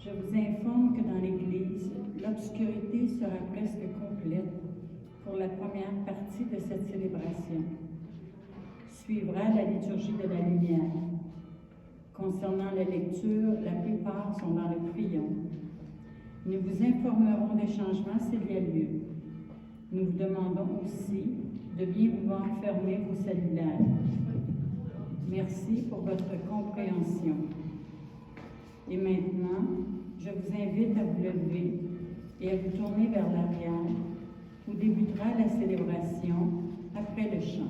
Je vous informe que dans l'Église, l'obscurité sera presque complète pour la première partie de cette célébration. Suivra la liturgie de la lumière. Concernant la lecture, la plupart sont dans le prion. Nous vous informerons des changements s'il y a lieu. Nous vous demandons aussi de bien vouloir fermer vos cellulaires. Merci pour votre compréhension. Et maintenant, je vous invite à vous lever et à vous tourner vers l'arrière, où débutera la célébration après le chant.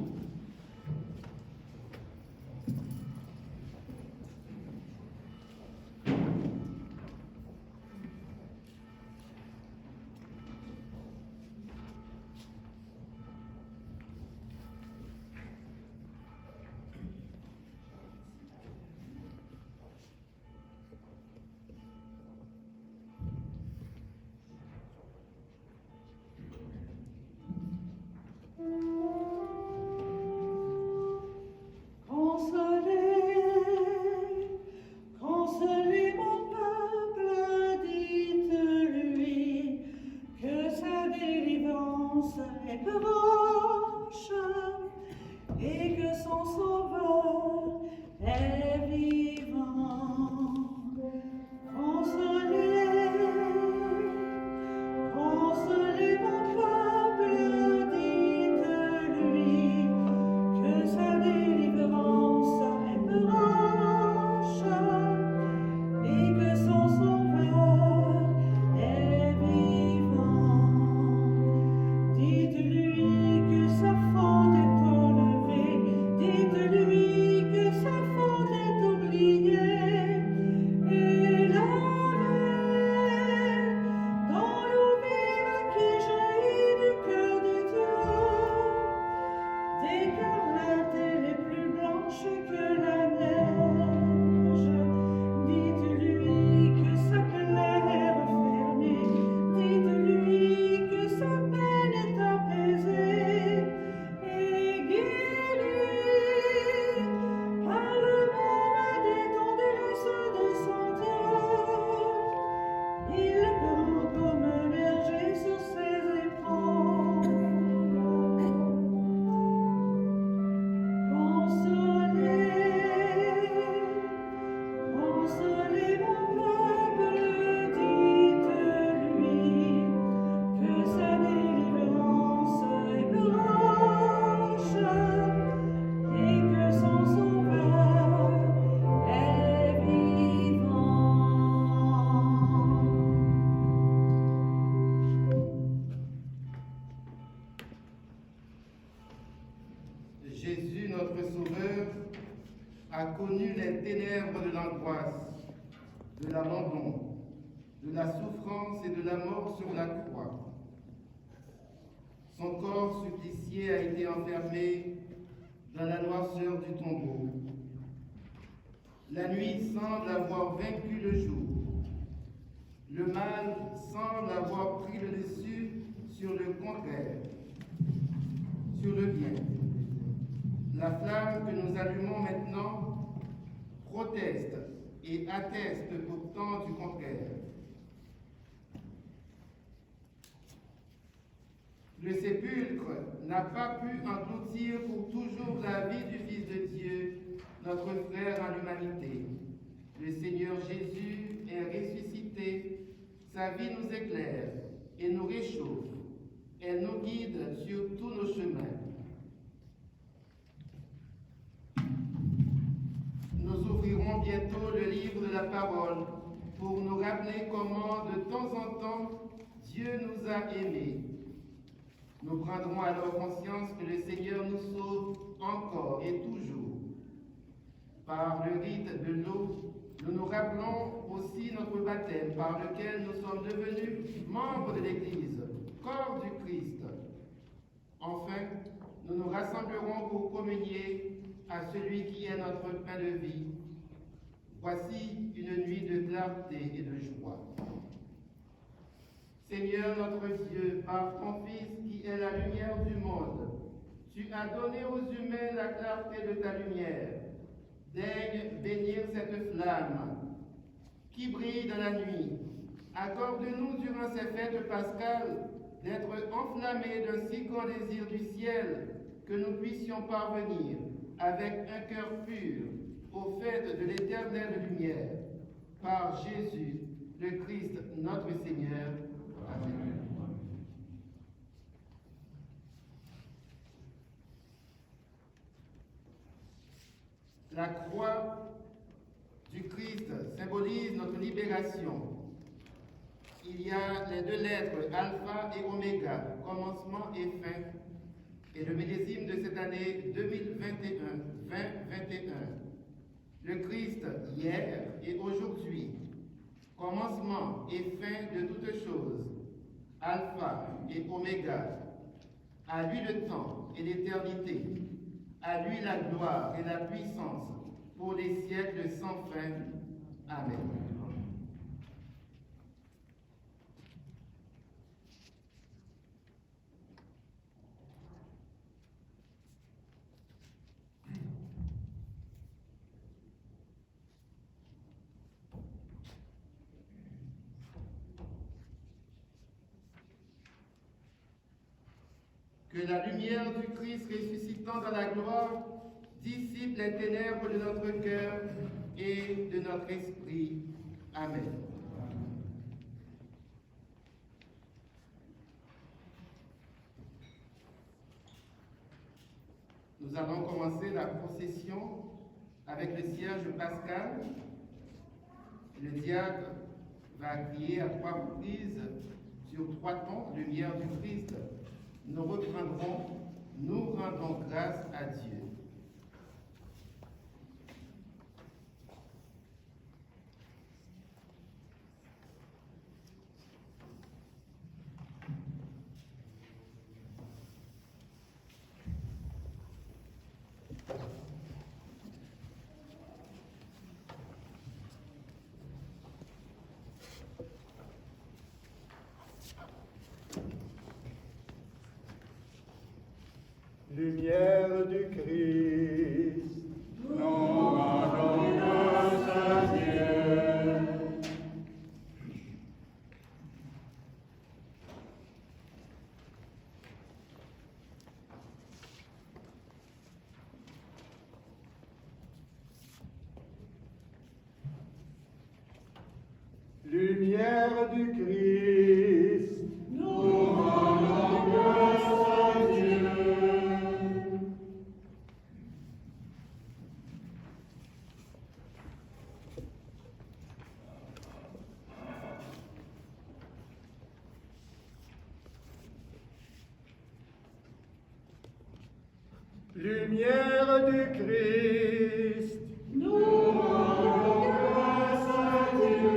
Jésus, notre Sauveur, a connu les ténèbres de l'angoisse, de l'abandon, de la souffrance et de la mort sur la croix. Son corps supplicié a été enfermé dans la noirceur du tombeau. La nuit semble avoir vaincu le jour. Le mal semble avoir pris le dessus sur le contraire, sur le bien. La flamme que nous allumons maintenant proteste et atteste pourtant du contraire. Le sépulcre n'a pas pu engloutir pour toujours la vie du Fils de Dieu, notre frère en l'humanité. Le Seigneur Jésus est ressuscité, sa vie nous éclaire et nous réchauffe. Elle nous guide sur tous nos chemins. Nous ouvrirons bientôt le livre de la parole pour nous rappeler comment, de temps en temps, Dieu nous a aimés. Nous prendrons alors conscience que le Seigneur nous sauve encore et toujours. Par le rite de l'eau, nous nous rappelons aussi notre baptême par lequel nous sommes devenus membres de l'Église, corps du Christ. Enfin, nous nous rassemblerons pour communier à celui qui est notre pain de vie. Voici une nuit de clarté et de joie. Seigneur notre Dieu, par ton Fils qui est la lumière du monde, tu as donné aux humains la clarté de ta lumière. Daigne bénir cette flamme qui brille dans la nuit, accorde-nous durant ces fêtes pascales d'être enflammés d'un si grand désir du ciel que nous puissions parvenir avec un cœur pur aux fêtes de l'éternelle lumière. Par Jésus, le Christ, notre Seigneur. Amen. La croix du Christ symbolise notre libération. Il y a les deux lettres alpha et oméga, commencement et fin, et le millésime de cette année 2021. Le Christ hier et aujourd'hui, commencement et fin de toutes choses, alpha et oméga, à lui le temps et l'éternité, à lui la gloire et la puissance pour les siècles sans fin. Amen. Que la lumière du Christ ressuscitant dans la gloire dissipe les ténèbres de notre cœur et de notre esprit. Amen. Nous allons commencer la procession avec le cierge pascal. Le diacre va crier à 3 reprises sur 3 tons, lumière du Christ. Nous reprendrons, nous rendons grâce à Dieu. Lumière du Christ, nous rendons grâce à Dieu. Lumière du Christ, nous rendons grâce à Dieu. Lumière du Christ, nous rendons grâce à Dieu.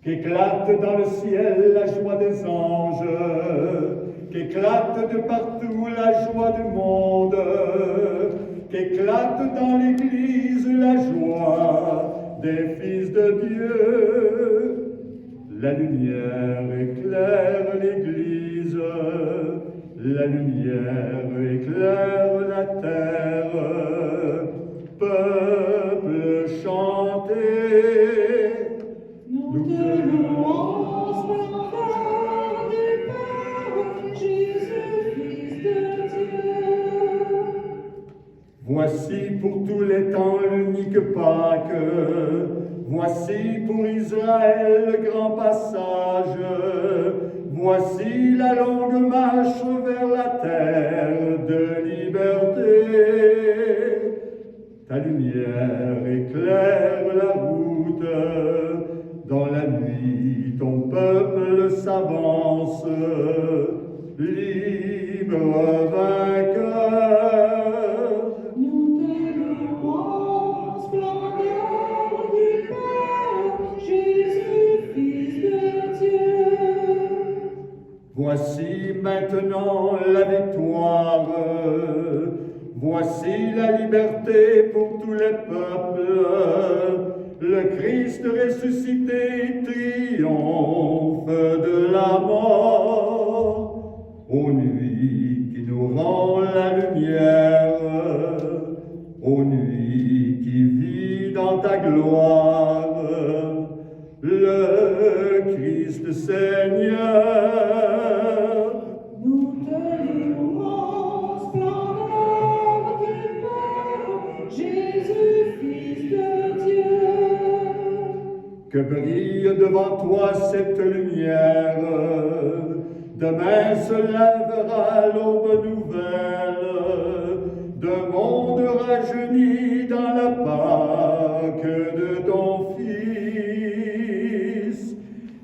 qu'éclate dans le ciel la joie des anges, qu'éclate de partout la joie du monde, qu'éclate dans l'Église la joie des fils de Dieu. La lumière éclaire l'Église, la lumière éclaire la terre, peuple chantez. Nous te louons, splendeur du Père, Jésus, Fils de Dieu. Voici pour tous les temps l'unique Pâque, voici pour Israël le grand passage, voici la longue marche vers la terre de liberté. Ta lumière éclaire la route, dans la nuit ton peuple s'avance, libre vainqueur. Nous te louons, splendeur du Père, Jésus, Fils de Dieu. Voici maintenant la victoire, voici la liberté pour tous les peuples. Le Christ ressuscité triomphe de la mort. Ô nuit qui nous rend la lumière, ô nuit qui vit dans ta gloire, le Christ Seigneur. Nous te louons, splendeur du Père, Jésus, Fils de Dieu. Que brille devant toi cette lumière, demain se lèvera l'aube nouvelle, d'un monde rajeuni dans la Pâque de ton Fils,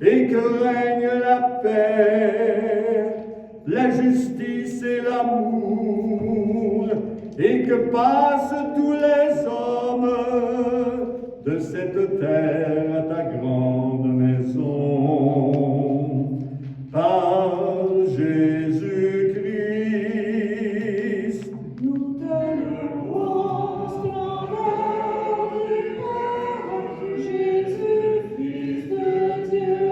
et que règne la paix, la justice et l'amour, et que passent tous les hommes de cette terre à ta grande maison. Par Jésus-Christ. Nous te louons, splendeur du Père, Jésus, Fils de Dieu.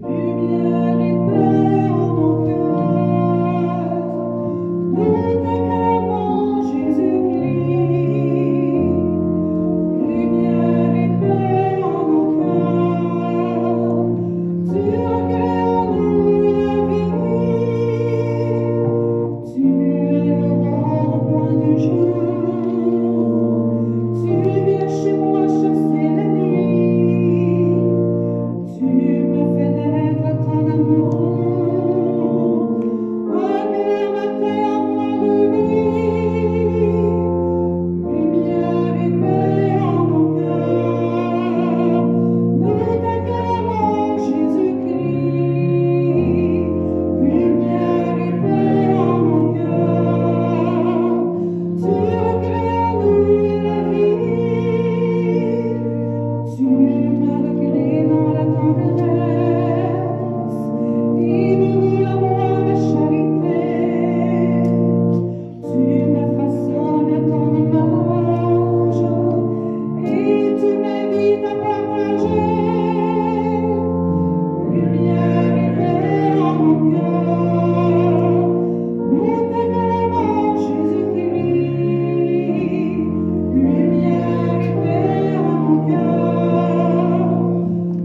Lumière et paix en mon cœur, nous t'acclamons, Jésus-Christ. Lumière et paix en mon cœur, tu accueilles en nous la vie. Tu es l'aurore au point du jour, tu viens chez moi chasser la nuit. Tu me fais naître ton amour, un clair matin en moi revit. Lumière et paix en mon cœur, nous t'acclamons, Jésus-Christ. Lumière et paix en mon cœur, tu recrées en nous la vie. Tu m'as reculé dans la tendresse, dis-nous à moi ma charité. Tu me façonnes à ton image, et tu m'invites à partager. Lumière et paix en mon cœur, nous t'acclamons, Jésus-Christ. Lumière et paix en mon cœur,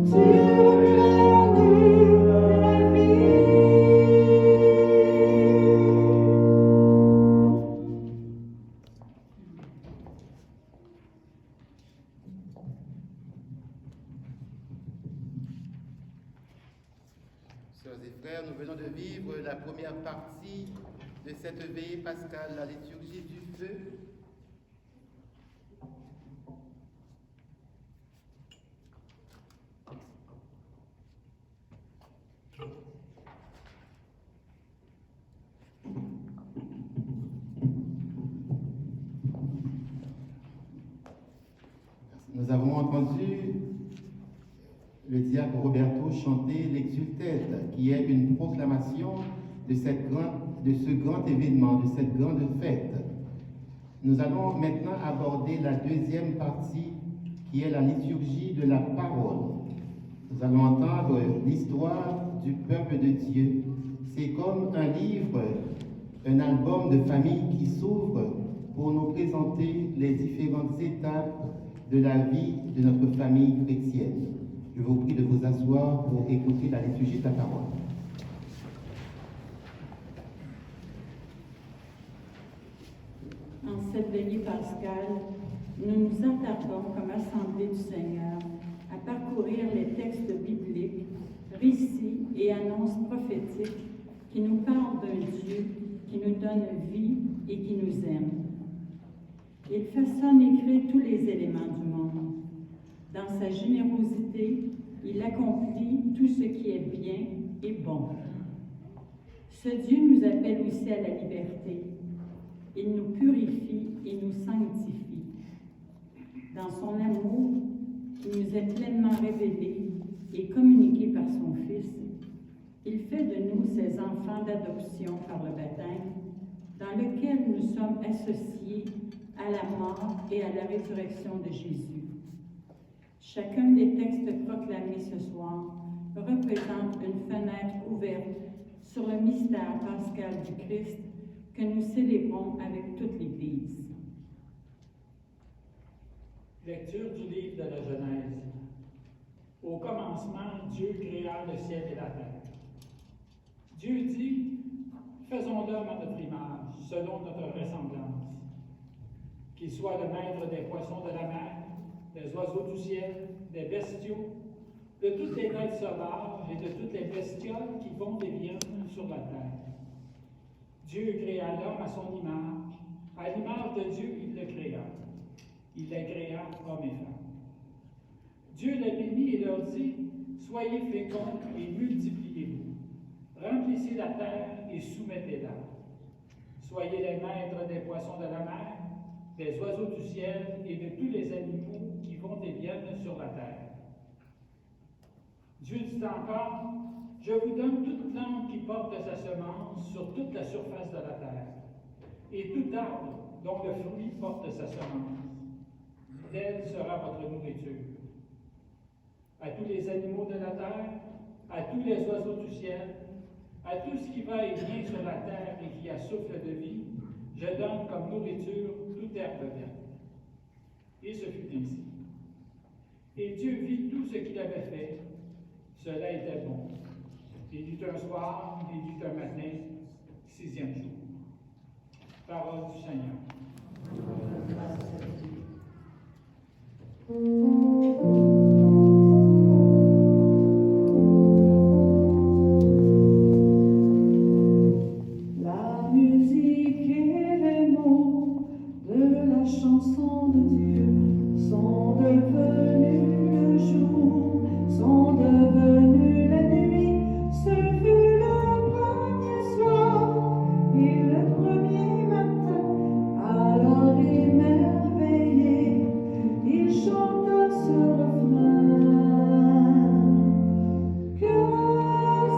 tu recrées en nous la vie. Sœurs et frères, nous venons de vivre la première partie de cette veillée pascale, la liturgie du feu. entendu le diacre Roberto chanter l'Exultète, qui est une proclamation de ce grand événement, de cette grande fête. Nous allons maintenant aborder la deuxième partie, qui est la liturgie de la parole. Nous allons entendre l'histoire du peuple de Dieu. C'est comme un livre, un album de famille qui s'ouvre pour nous présenter les différentes étapes de la vie de notre famille chrétienne. Je vous prie de vous asseoir pour écouter la liturgie de la parole. En cette veillée pascale, nous nous attardons comme assemblée du Seigneur à parcourir les textes bibliques, récits et annonces prophétiques qui nous parlent d'un Dieu qui nous donne vie et qui nous aime. Il façonne et crée tous les éléments du monde. Dans sa générosité, il accomplit tout ce qui est bien et bon. Ce Dieu nous appelle aussi à la liberté. Il nous purifie et nous sanctifie. Dans son amour, qui nous est pleinement révélé et communiqué par son Fils, il fait de nous ses enfants d'adoption par le baptême, dans lequel nous sommes associés à la mort et à la résurrection de Jésus. Chacun des textes proclamés ce soir représente une fenêtre ouverte sur le mystère pascal du Christ que nous célébrons avec toute l'Église. Lecture du livre de la Genèse. Au commencement, Dieu créa le ciel et la terre. Dieu dit, faisons l'homme à notre image, selon notre ressemblance. Qu'il soit le maître des poissons de la mer, des oiseaux du ciel, des bestiaux, de toutes les bêtes sauvages et de toutes les bestioles qui vont et viennent sur la terre. Dieu créa l'homme à son image. À l'image de Dieu, il le créa. Il les créa hommes et femmes. Dieu les bénit et leur dit, soyez féconds et multipliez-vous. Remplissez la terre et soumettez-la. Soyez les maîtres des poissons de la mer, des oiseaux du ciel et de tous les animaux qui vont et viennent sur la terre. Dieu dit encore, je vous donne toute plante qui porte sa semence sur toute la surface de la terre, et tout arbre dont le fruit porte sa semence. Telle sera votre nourriture. À tous les animaux de la terre, à tous les oiseaux du ciel, à tout ce qui va et vient sur la terre et qui a souffle de vie, je donne comme nourriture toute herbe verte. Et ce fut ainsi. Et Dieu vit tout ce qu'il avait fait. Cela était bon. Il y eut un soir, il y eut un matin, 6e jour. Parole du Seigneur. La musique et les mots de la chanson de Dieu sont devenus le jour, sont devenus la nuit. Ce fut le premier soir et le premier matin. Alors émerveillé, il chanta ce refrain. Que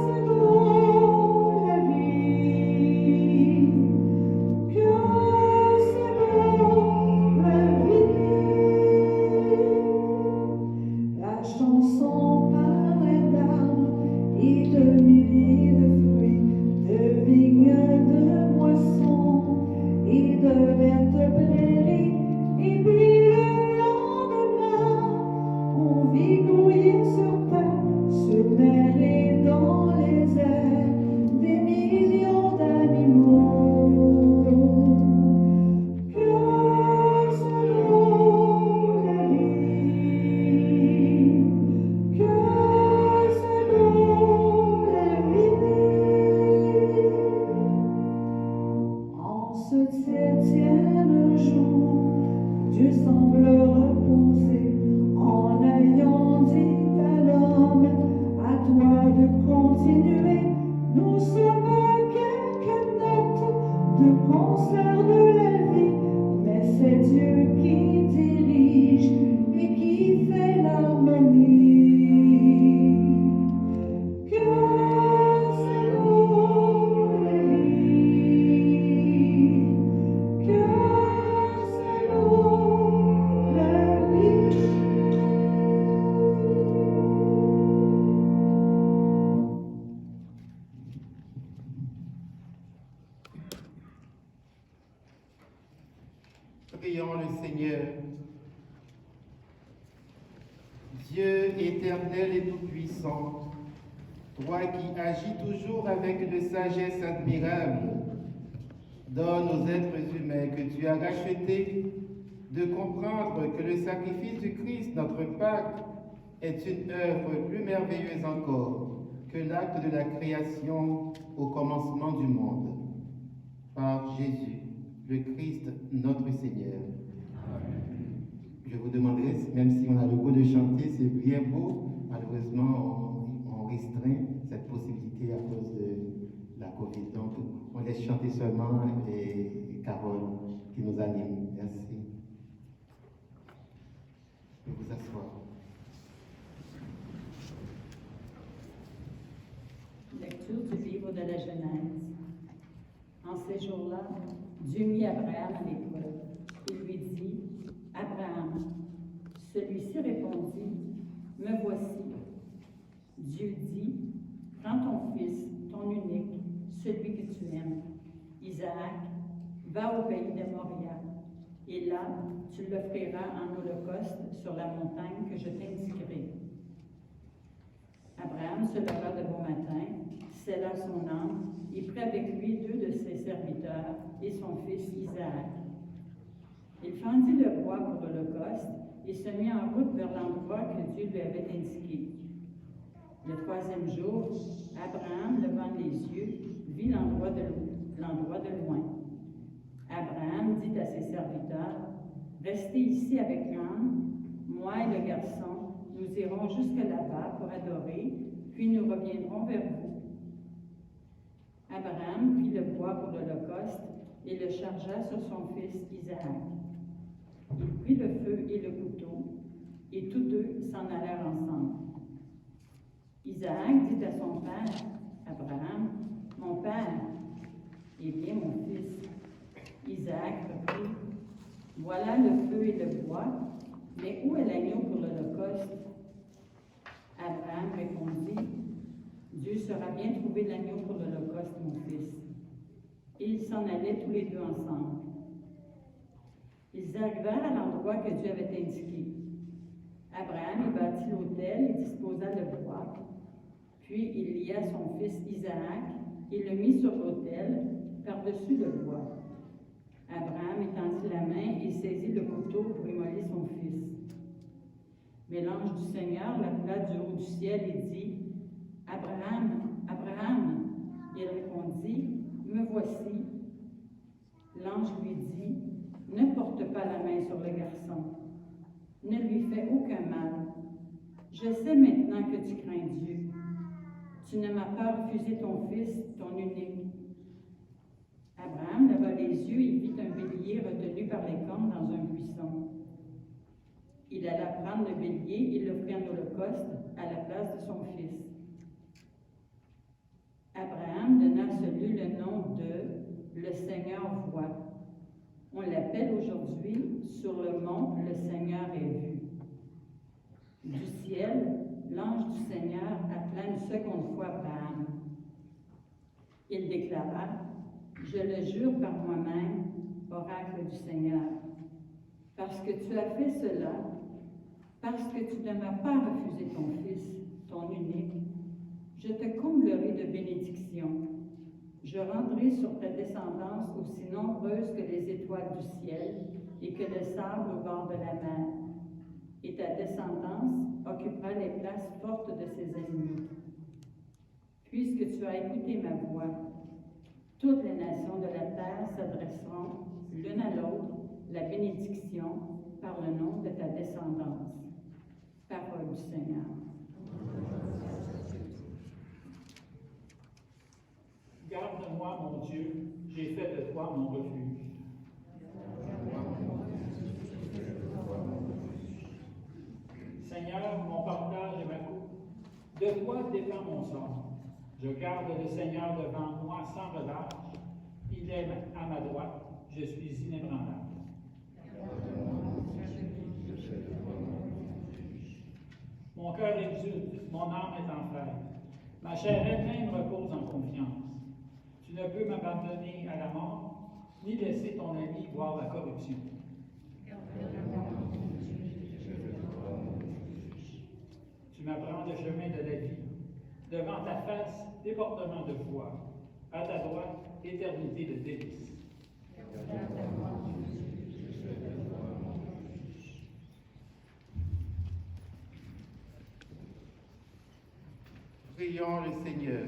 c'est beau la vie, que c'est beau la vie. La chanson parlait d'arbres et de milliers de fruits, de vignes, de moissons et de vertes prairies. Et puis le lendemain, on vit grouiller sur terre, sur mer et dans les airs, des millions d'animaux. Que c'est beau la vie, que c'est beau la vie. En ce 7e jour, Dieu semble reposer en ayant dit à l'homme, à toi de continuer. Nous sommes quelques notes de concert de la vie, mais c'est Dieu qui dirige et qui fait Prions le Seigneur. Dieu éternel et tout-puissant, toi qui agis toujours avec une sagesse admirable, donne aux êtres humains que tu as rachetés de comprendre que le sacrifice du Christ, notre Pâque, est une œuvre plus merveilleuse encore que l'acte de la création au commencement du monde. Par Jésus, le Christ, notre Seigneur. Amen. Je vous demanderai, même si on a le goût de chanter, c'est bien beau, malheureusement on restreint cette possibilité à cause de la Covid. Donc on laisse chanter seulement les paroles qui nous animent. Merci. Je vous asseoir. Lecture du livre de la Genèse. En ces jours-là, Dieu mit Abraham à l'épreuve. Il lui dit, « Abraham. » Celui-ci répondit, « Me voici. » Dieu dit, « Prends ton fils, ton unique, celui que tu aimes, Isaac, va au pays de Moria, et là, tu l'offriras en holocauste sur la montagne que je t'indiquerai. » Abraham se leva de bon matin, sella son âme, et prit avec lui 2 de ses serviteurs et son fils Isaac. Il fendit le bois pour l'holocauste et se mit en route vers l'endroit que Dieu lui avait indiqué. Le 3e jour, Abraham, levant les yeux, vit l'endroit de loin. Abraham dit à ses serviteurs, « Restez ici avec l'âne, moi et le garçon, nous irons jusque là-bas pour adorer, puis nous reviendrons vers vous. » Abraham prit le bois pour l'holocauste et le chargea sur son fils Isaac. Il prit le feu et le couteau, et tous deux s'en allèrent ensemble. Isaac dit à son père, Abraham, « Mon père. » « Eh bien, mon fils. » Isaac reprit, « Voilà le feu et le bois, mais où est l'agneau pour l'holocauste? » Abraham répondit, « Dieu saura bien trouver l'agneau pour l'holocauste, mon fils. » Et ils s'en allaient tous les deux ensemble. Ils arrivèrent à l'endroit que Dieu avait indiqué. Abraham y bâtit l'autel et disposa le bois. Puis il lia son fils Isaac et le mit sur l'autel, par-dessus le bois. Abraham étendit la main et saisit le couteau pour immoler son fils. Mais l'ange du Seigneur l'appela du haut du ciel et dit, « Abraham, Abraham. » Il répondit, « Me voici. » L'ange lui dit, « Ne porte pas la main sur le garçon. Ne lui fais aucun mal. Je sais maintenant que tu crains Dieu. Tu ne m'as pas refusé ton fils, ton unique. » Abraham leva les yeux et vit un bélier retenu par les cornes dans un buisson. Il alla prendre le bélier et l'offrit en holocauste à la place de son fils. Abraham donna à ce lieu le nom de « Le Seigneur voit ». On l'appelle aujourd'hui « Sur le mont, le Seigneur est vu ». Du ciel, l'ange du Seigneur appela une seconde fois Abraham. Il déclara, « Je le jure par moi-même, oracle du Seigneur, parce que tu as fait cela, parce que tu ne m'as pas refusé ton fils, ton unique, je te comblerai de bénédictions. Je rendrai sur ta descendance aussi nombreuse que les étoiles du ciel et que le sable au bord de la mer. Et ta descendance occupera les places fortes de ses ennemis. Puisque tu as écouté ma voix, toutes les nations de la terre s'adresseront l'une à l'autre la bénédiction par le nom de ta descendance. Parole du Seigneur. Garde-moi, mon Dieu, j'ai fait de toi mon refuge. Seigneur, mon partage et ma coupe, de toi dépend mon sort. Je garde le Seigneur devant moi sans relâche. Il est à ma droite, je suis inébranlable. Mon cœur exulte, mon âme est en fête. Ma chair éteinte repose en confiance. Tu ne peux m'abandonner à la mort, ni laisser ton ami voir la corruption. Tu m'apprends le chemin de la vie. Devant ta face, déportement de foi. À ta droite, éternité de délices. Prions le Seigneur.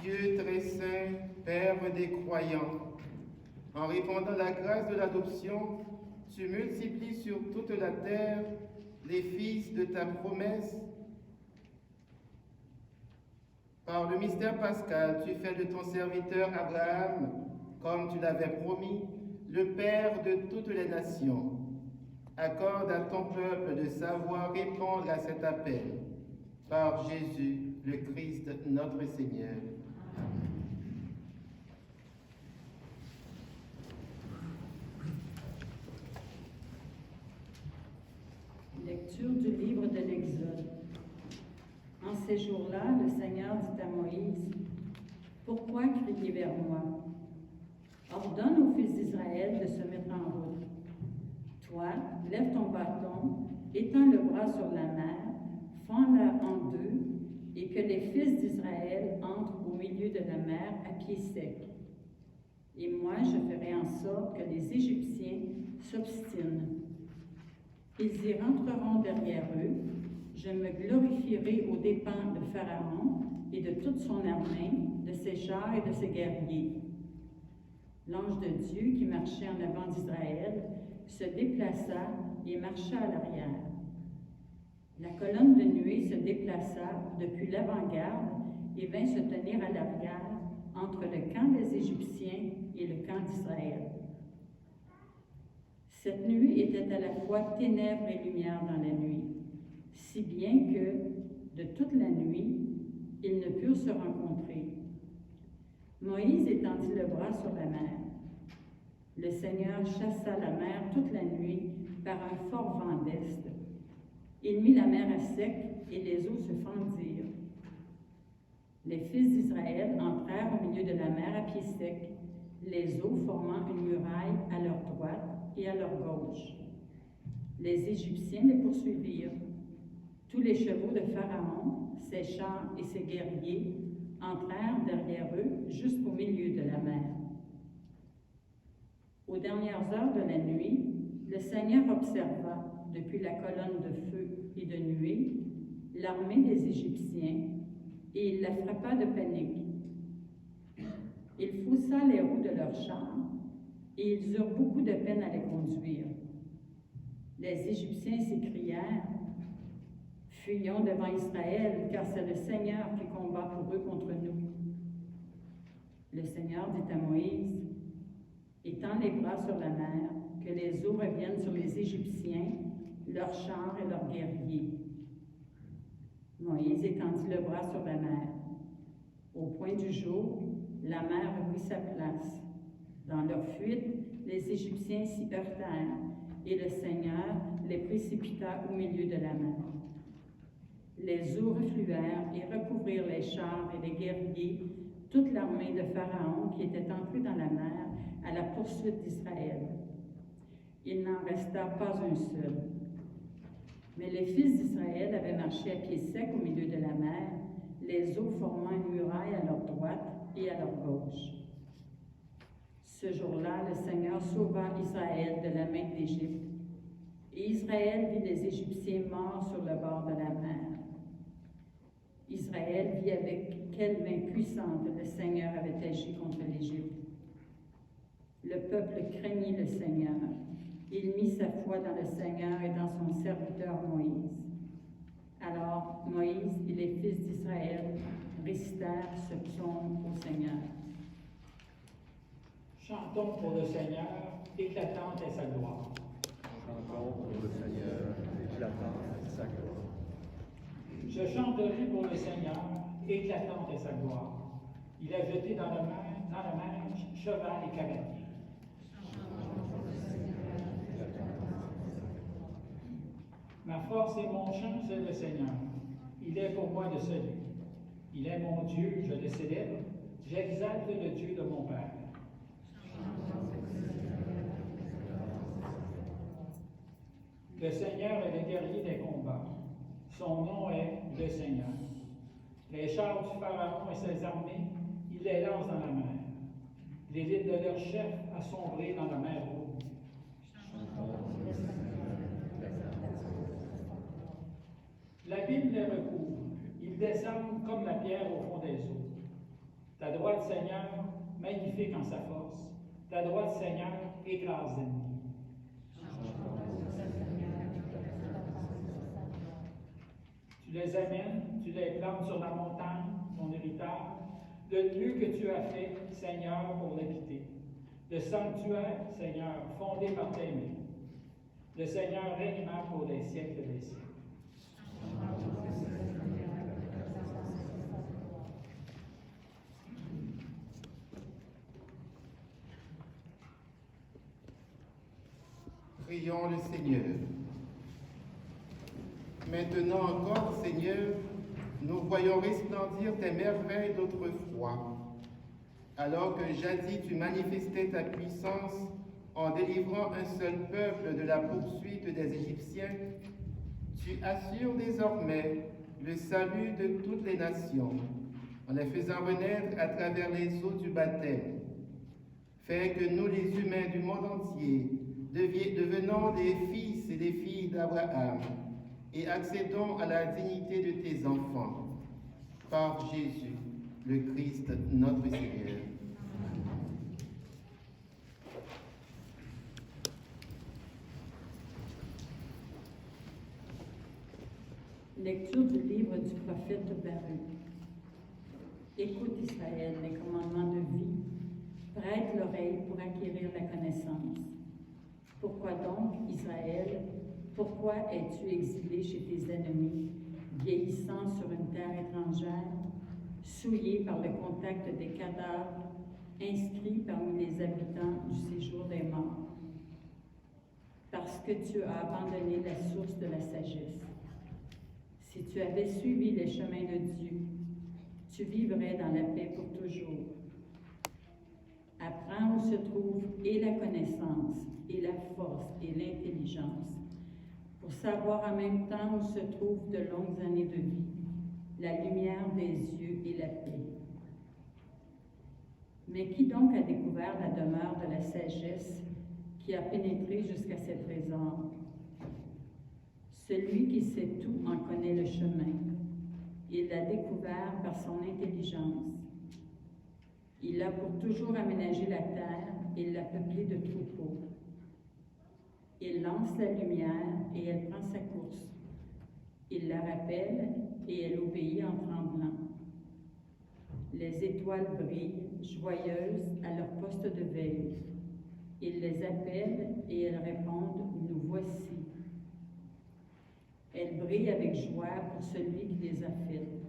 Dieu très saint, Père des croyants, en répandant la grâce de l'adoption, tu multiplies sur toute la terre les fils de ta promesse. Par le mystère pascal, tu fais de ton serviteur Abraham, comme tu l'avais promis, le Père de toutes les nations. Accorde à ton peuple de savoir répondre à cet appel. Par Jésus, le Christ, notre Seigneur. Lecture du livre de l'Exode. En ces jours-là, le Seigneur dit à Moïse, « Pourquoi crier vers moi? Ordonne aux fils d'Israël de se mettre en route. Toi, lève ton bâton, étends le bras sur la mer, fends-la en deux, et que les fils d'Israël entrent au milieu de la mer à pied sec. Et moi, je ferai en sorte que les Égyptiens s'obstinent. Ils y rentreront derrière eux. Je me glorifierai aux dépens de Pharaon et de toute son armée, de ses chars et de ses guerriers. » L'ange de Dieu qui marchait en avant d'Israël se déplaça et marcha à l'arrière. La colonne de nuée se déplaça depuis l'avant-garde et vint se tenir à l'arrière entre le camp des Égyptiens et le camp d'Israël. Cette nuée était à la fois ténèbres et lumière dans la nuit, si bien que, de toute la nuit, ils ne purent se rencontrer. Moïse étendit le bras sur la mer. Le Seigneur chassa la mer toute la nuit par un fort vent d'est. Il mit la mer à sec et les eaux se fendirent. Les fils d'Israël entrèrent au milieu de la mer à pied sec, les eaux formant une muraille à leur droite et à leur gauche. Les Égyptiens les poursuivirent. Tous les chevaux de Pharaon, ses chars et ses guerriers entrèrent derrière eux jusqu'au milieu de la mer. Aux dernières heures de la nuit, le Seigneur observa, depuis la colonne de feu et de nuée, l'armée des Égyptiens, et il la frappa de panique. Il faussa les roues de leurs chars, et ils eurent beaucoup de peine à les conduire. Les Égyptiens s'écrièrent, « Fuyons devant Israël, car c'est le Seigneur qui combat pour eux contre nous. » Le Seigneur dit à Moïse, « Étends les bras sur la mer, que les eaux reviennent sur les Égyptiens, leurs chars et leurs guerriers. » Moïse étendit le bras sur la mer. Au point du jour, la mer reprit sa place. Dans leur fuite, les Égyptiens s'y heurtèrent, et le Seigneur les précipita au milieu de la mer. Les eaux refluèrent et recouvrirent les chars et les guerriers, toute l'armée de Pharaon qui était entrée dans la mer à la poursuite d'Israël. Il n'en resta pas un seul. Mais les fils d'Israël avaient marché à pied sec au milieu de la mer, les eaux formant une muraille à leur droite et à leur gauche. Ce jour-là, le Seigneur sauva Israël de la main d'Égypte, et Israël vit les Égyptiens morts sur le bord de la mer. Israël vit avec quelle main puissante le Seigneur avait agi contre l'Égypte. Le peuple craignit le Seigneur. Il mit sa foi dans le Seigneur et dans son serviteur Moïse. Alors Moïse et les fils d'Israël récitèrent ce psaume au Seigneur. Chantons pour le Seigneur, éclatante est sa gloire. Chantons pour le Seigneur, éclatante est sa gloire. Je chanterai pour le Seigneur, éclatante est sa gloire. Il a jeté dans la mer cheval et cavalier. Ma force et mon chant, c'est le Seigneur. Il est pour moi de salut. Il est mon Dieu, je le célèbre. J'exalte le Dieu de mon Père. Le Seigneur est le guerrier des combats. Son nom est le Seigneur. Les chars du Pharaon et ses armées, il les lance dans la mer. L'élite de leur chef a sombré dans la mer Rouge. L'abîme les recouvre. Ils descendent comme la pierre au fond des eaux. Ta droite, Seigneur, magnifique en sa force. Ta droite, Seigneur, écrase l'ennemi. Tu les amènes, tu les plantes sur la montagne, ton héritage, le lieu que tu as fait, Seigneur, pour l'habiter. Le sanctuaire, Seigneur, fondé par tes mains. Le Seigneur régnera pour les siècles des siècles. Prions le Seigneur. Maintenant encore, Seigneur, nous voyons resplendir tes merveilles d'autrefois. Alors que jadis tu manifestais ta puissance en délivrant un seul peuple de la poursuite des Égyptiens, tu assures désormais le salut de toutes les nations, en les faisant renaître à travers les eaux du baptême. Fais que nous, les humains du monde entier, devenons des fils et des filles d'Abraham et accédons à la dignité de tes enfants. Par Jésus, le Christ, notre Seigneur. Lecture du livre du prophète Baruch. Écoute Israël, les commandements de vie. Prête l'oreille pour acquérir la connaissance. Pourquoi donc, Israël, pourquoi es-tu exilé chez tes ennemis, vieillissant sur une terre étrangère, souillé par le contact des cadavres, inscrit parmi les habitants du séjour des morts? Parce que tu as abandonné la source de la sagesse. Si tu avais suivi les chemins de Dieu, tu vivrais dans la paix pour toujours. Apprends où se trouve et la connaissance, et la force, et l'intelligence, pour savoir en même temps où se trouvent de longues années de vie, la lumière des yeux et la paix. Mais qui donc a découvert la demeure de la sagesse qui a pénétré jusqu'à ses trésors? Celui qui sait tout en connaît le chemin. Il l'a découvert par son intelligence. Il a pour toujours aménagé la terre et l'a peuplée de troupeaux. Il lance la lumière et elle prend sa course. Il la rappelle et elle obéit en tremblant. Les étoiles brillent, joyeuses, à leur poste de veille. Il les appelle et elles répondent « Nous voici ». Elles brillent avec joie pour celui qui les a faites.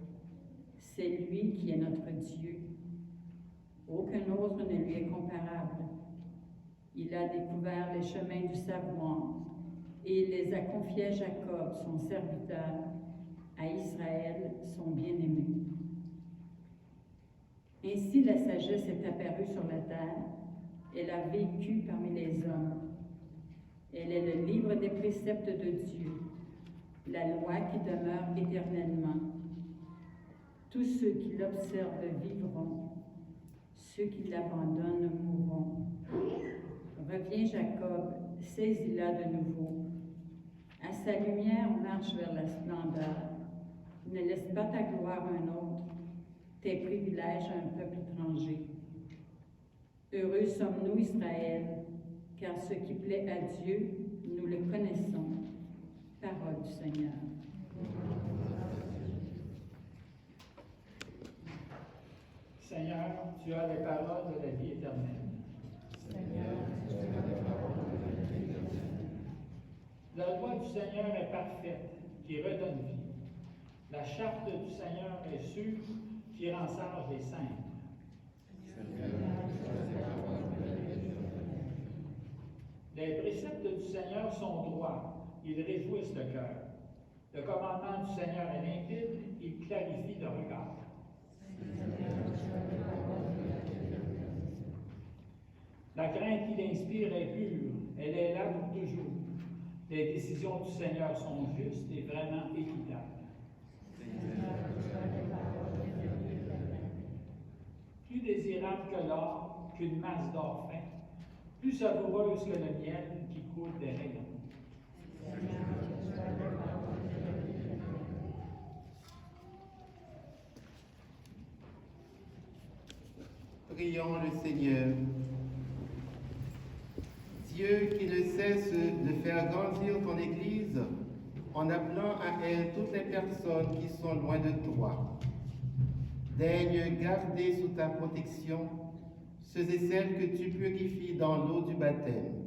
C'est lui qui est notre Dieu. Aucun autre ne lui est comparable. Il a découvert les chemins du savoir et il les a confiés à Jacob, son serviteur, à Israël, son bien-aimé. Ainsi la sagesse est apparue sur la terre, elle a vécu parmi les hommes. Elle est le livre des préceptes de Dieu, la loi qui demeure éternellement. Tous ceux qui l'observent vivront, ceux qui l'abandonnent mourront. Reviens Jacob, saisis-la de nouveau. À sa lumière, marche vers la splendeur. Ne laisse pas ta gloire à un autre, tes privilèges à un peuple étranger. Heureux sommes-nous, Israël, car ce qui plaît à Dieu, nous le connaissons. Parole du Seigneur. Seigneur, tu as les paroles de la vie éternelle. Seigneur, tu as les paroles de la vie éternelle. La loi du Seigneur est parfaite, qui redonne vie. La charte du Seigneur est sûre, qui rend sage les saints. Seigneur, tu as les paroles de la vie éternelle. Les préceptes du Seigneur sont droits, ils réjouissent le cœur. Le commandement du Seigneur est limpide, il clarifie le regard. Seigneur, tu as les paroles La crainte qu'il inspire est pure, elle est là pour toujours. Les décisions du Seigneur sont justes et vraiment équitables. Plus désirable que l'or, qu'une masse d'or fin, plus savoureuse que le miel qui coule des rayons. Prions le Seigneur. Dieu qui ne cesse de faire grandir ton Église en appelant à elle toutes les personnes qui sont loin de toi. Daigne garder sous ta protection ceux et celles que tu purifies dans l'eau du baptême.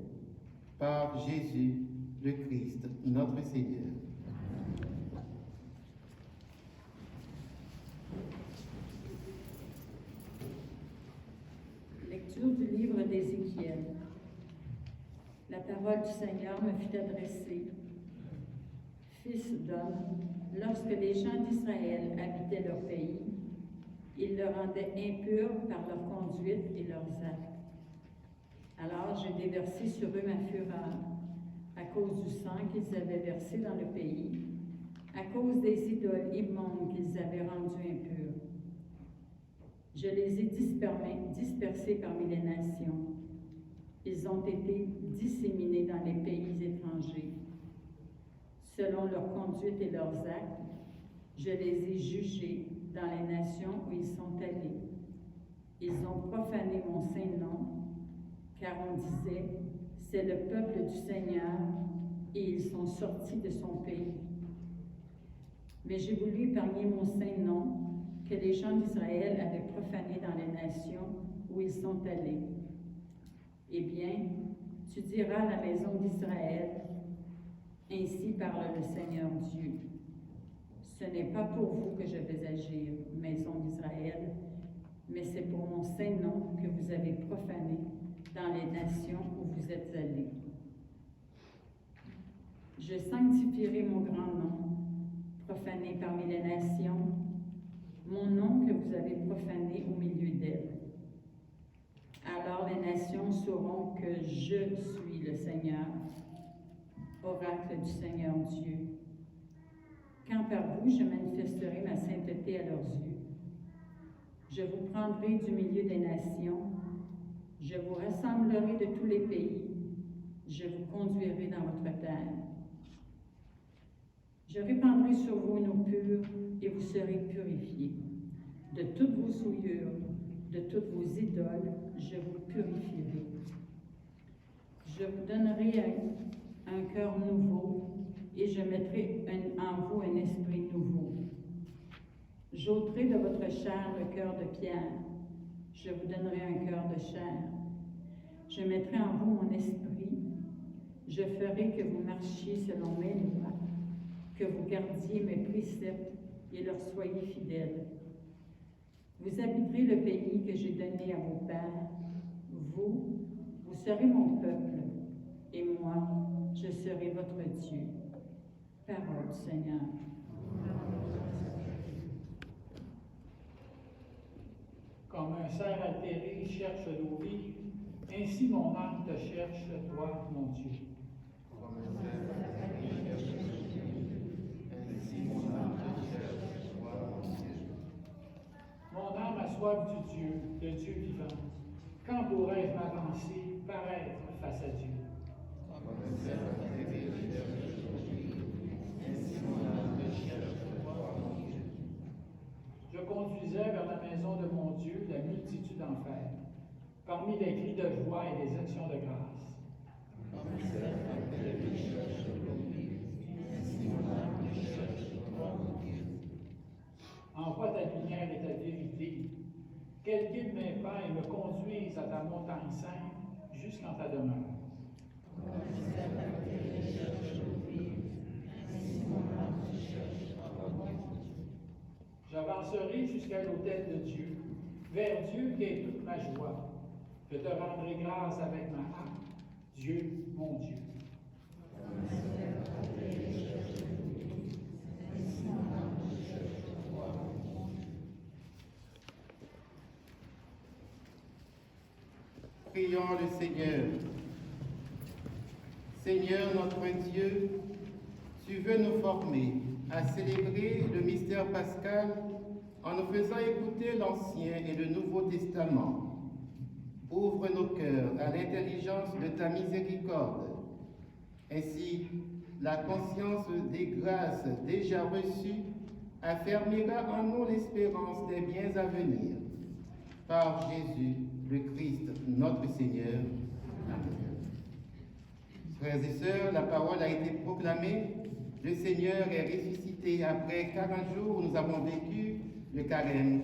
Par Jésus le Christ, notre Seigneur. Lecture du livre d'Ézéchiel. La parole du Seigneur me fut adressée. Fils d'homme, lorsque les gens d'Israël habitaient leur pays, ils le rendaient impur par leur conduite et leurs actes. Alors j'ai déversé sur eux ma fureur, à cause du sang qu'ils avaient versé dans le pays, à cause des idoles immondes qu'ils avaient rendues impures. Je les ai dispersés parmi les nations. Ils ont été disséminés dans les pays étrangers. Selon leur conduite et leurs actes, je les ai jugés dans les nations où ils sont allés. Ils ont profané mon saint nom, car on disait, c'est le peuple du Seigneur, et ils sont sortis de son pays. Mais j'ai voulu épargner mon saint nom, que les gens d'Israël avaient profané dans les nations où ils sont allés. Eh bien, tu diras à la maison d'Israël, ainsi parle le Seigneur Dieu. Ce n'est pas pour vous que je vais agir, maison d'Israël, mais c'est pour mon saint nom que vous avez profané dans les nations où vous êtes allés. Je sanctifierai mon grand nom, profané parmi les nations, mon nom que vous avez profané au milieu d'elles. Alors les nations sauront que je suis le Seigneur, oracle du Seigneur Dieu. Quand par vous je manifesterai ma sainteté à leurs yeux, je vous prendrai du milieu des nations, je vous rassemblerai de tous les pays, je vous conduirai dans votre terre. Je répandrai sur vous une eau pure et vous serez purifiés. De toutes vos souillures, de toutes vos idoles, je vous purifierai. Je vous donnerai un cœur nouveau et je mettrai en vous un esprit nouveau. J'ôterai de votre chair le cœur de pierre. Je vous donnerai un cœur de chair. Je mettrai en vous mon esprit. Je ferai que vous marchiez selon mes lois, que vous gardiez mes préceptes et leur soyez fidèles. Vous habiterez le pays que j'ai donné à vos pères. Vous serez mon peuple, et moi, je serai votre Dieu. Parole du Seigneur. Comme un cerf altéré cherche l'eau vive, ainsi mon âme te cherche, toi, mon Dieu. Mon âme a soif du Dieu, le Dieu vivant. Quand pourrais-je m'avancer, paraître face à Dieu? Je conduisais vers la maison de mon Dieu la multitude en fête, parmi les cris de joie et les actions de grâce. Envoie ta lumière et ta vérité, qu'elle guide mes pas et me conduise à ta montagne sainte jusqu'en ta demeure. J'avancerai jusqu'à l'autel de Dieu, vers Dieu qui est toute ma joie. Je te rendrai grâce avec ma harpe, Dieu, mon Dieu. Prions le Seigneur. Seigneur notre Dieu, tu veux nous former à célébrer le mystère pascal en nous faisant écouter l'Ancien et le Nouveau Testament. Ouvre nos cœurs à l'intelligence de ta miséricorde. Ainsi, la conscience des grâces déjà reçues affermira en nous l'espérance des biens à venir. Par Jésus, le Christ, notre Seigneur. Amen. Frères et sœurs, la parole a été proclamée. Le Seigneur est ressuscité. Après 40 jours, nous avons vécu le carême.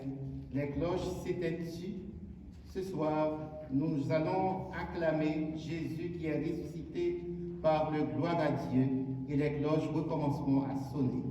Les cloches s'étaient tues. Ce soir, nous allons acclamer Jésus qui est ressuscité par le gloire à Dieu et les cloches recommenceront à sonner.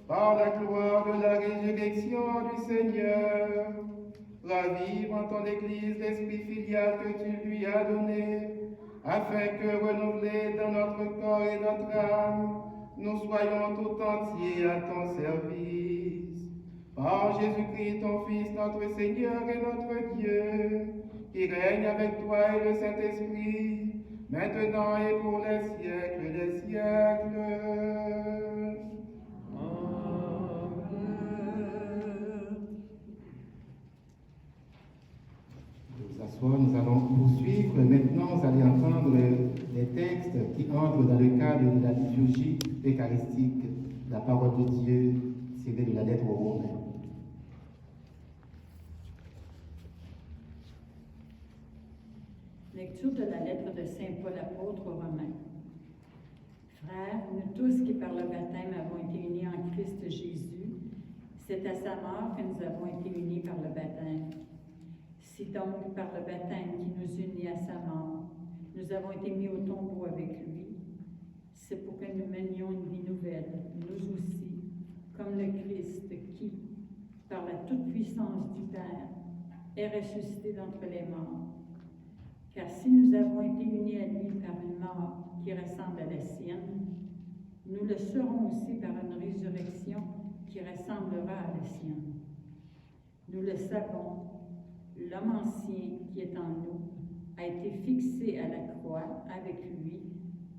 Par la gloire de la résurrection du Seigneur, ravive en ton Église l'esprit filial que tu lui as donné, afin que, renouvelés dans notre corps et notre âme, nous soyons tout entiers à ton service. Par Jésus-Christ, ton Fils, notre Seigneur et notre Dieu, qui règne avec toi et le Saint-Esprit, maintenant et pour les siècles des siècles. Nous allons poursuivre. Maintenant, vous allez entendre les textes qui entrent dans le cadre de la liturgie eucharistique, la parole de Dieu tirée de la lettre aux Romains. Lecture de la lettre de Saint Paul apôtre aux Romains. Frères, nous tous qui par le baptême avons été unis en Christ Jésus, c'est à sa mort que nous avons été unis par le baptême. Si donc, par le baptême qui nous unit à sa mort, nous avons été mis au tombeau avec lui, c'est pour que nous menions une vie nouvelle, nous aussi, comme le Christ qui, par la toute-puissance du Père, est ressuscité d'entre les morts. Car si nous avons été unis à lui par une mort qui ressemble à la sienne, nous le serons aussi par une résurrection qui ressemblera à la sienne. Nous le savons, l'homme ancien qui est en nous a été fixé à la croix avec lui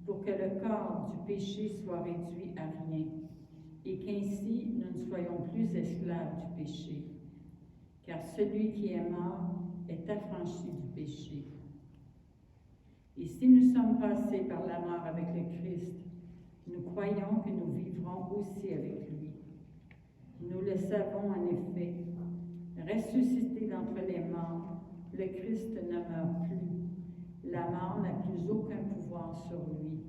pour que le corps du péché soit réduit à rien et qu'ainsi nous ne soyons plus esclaves du péché. Car celui qui est mort est affranchi du péché. Et si nous sommes passés par la mort avec le Christ, nous croyons que nous vivrons aussi avec lui. Nous le savons en effet, ressuscité d'entre les morts, le Christ ne meurt plus. La mort n'a plus aucun pouvoir sur lui.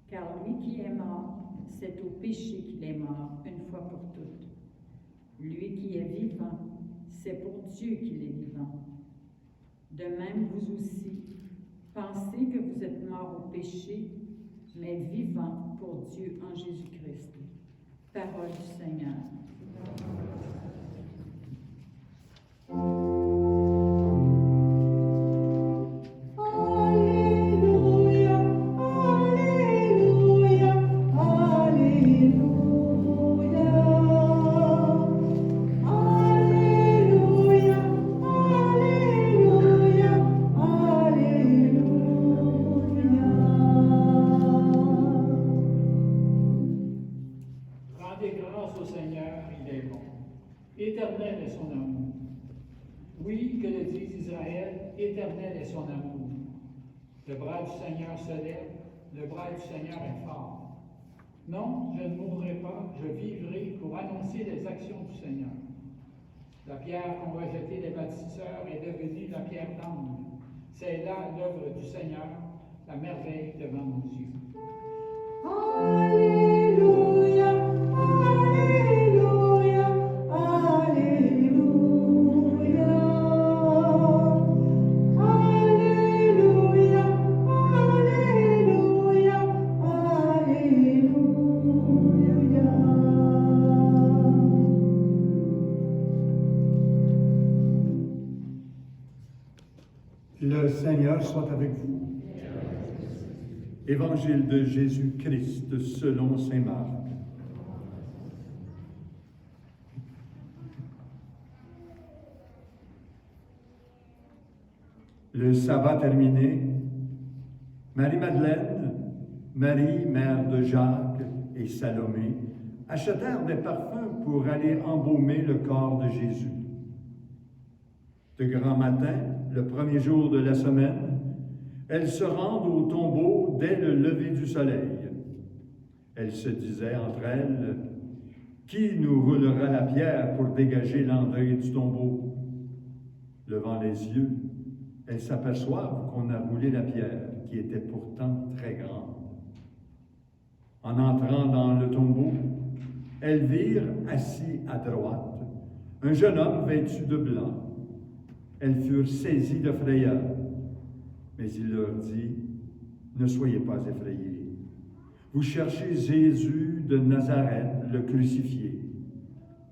Car lui qui est mort, c'est au péché qu'il est mort, une fois pour toutes. Lui qui est vivant, c'est pour Dieu qu'il est vivant. De même, vous aussi, pensez que vous êtes morts au péché, mais vivants pour Dieu en Jésus-Christ. Parole du Seigneur. Alléluia, Alléluia, Alléluia. Alléluia, Alléluia, Alléluia. Rendez grâce au Seigneur, il est bon. Éternel est son amour. Oui, que le dise Israël, éternel est son amour. Le bras du Seigneur se lève, le bras du Seigneur est fort. Non, je ne mourrai pas, je vivrai pour annoncer les actions du Seigneur. La pierre qu'ont rejetée les bâtisseurs est devenue la pierre d'angle. C'est là l'œuvre du Seigneur, la merveille devant nos yeux. Alléluia, Alléluia, Alléluia. Alléluia, Alléluia, Alléluia. Le Seigneur soit avec vous. Évangile de Jésus-Christ selon saint Marc. Le sabbat terminé, Marie-Madeleine, Marie, mère de Jacques et Salomé, achetèrent des parfums pour aller embaumer le corps de Jésus. De grand matin, le premier jour de la semaine, elles se rendent au tombeau dès le lever du soleil. Elles se disaient entre elles, « Qui nous roulera la pierre pour dégager l'entrée du tombeau? » Levant les yeux, elles s'aperçoivent qu'on a roulé la pierre, qui était pourtant très grande. En entrant dans le tombeau, elles virent, assis à droite, un jeune homme vêtu de blanc. Elles furent saisies de frayeur. Mais il leur dit, « Ne soyez pas effrayés. Vous cherchez Jésus de Nazareth, le crucifié.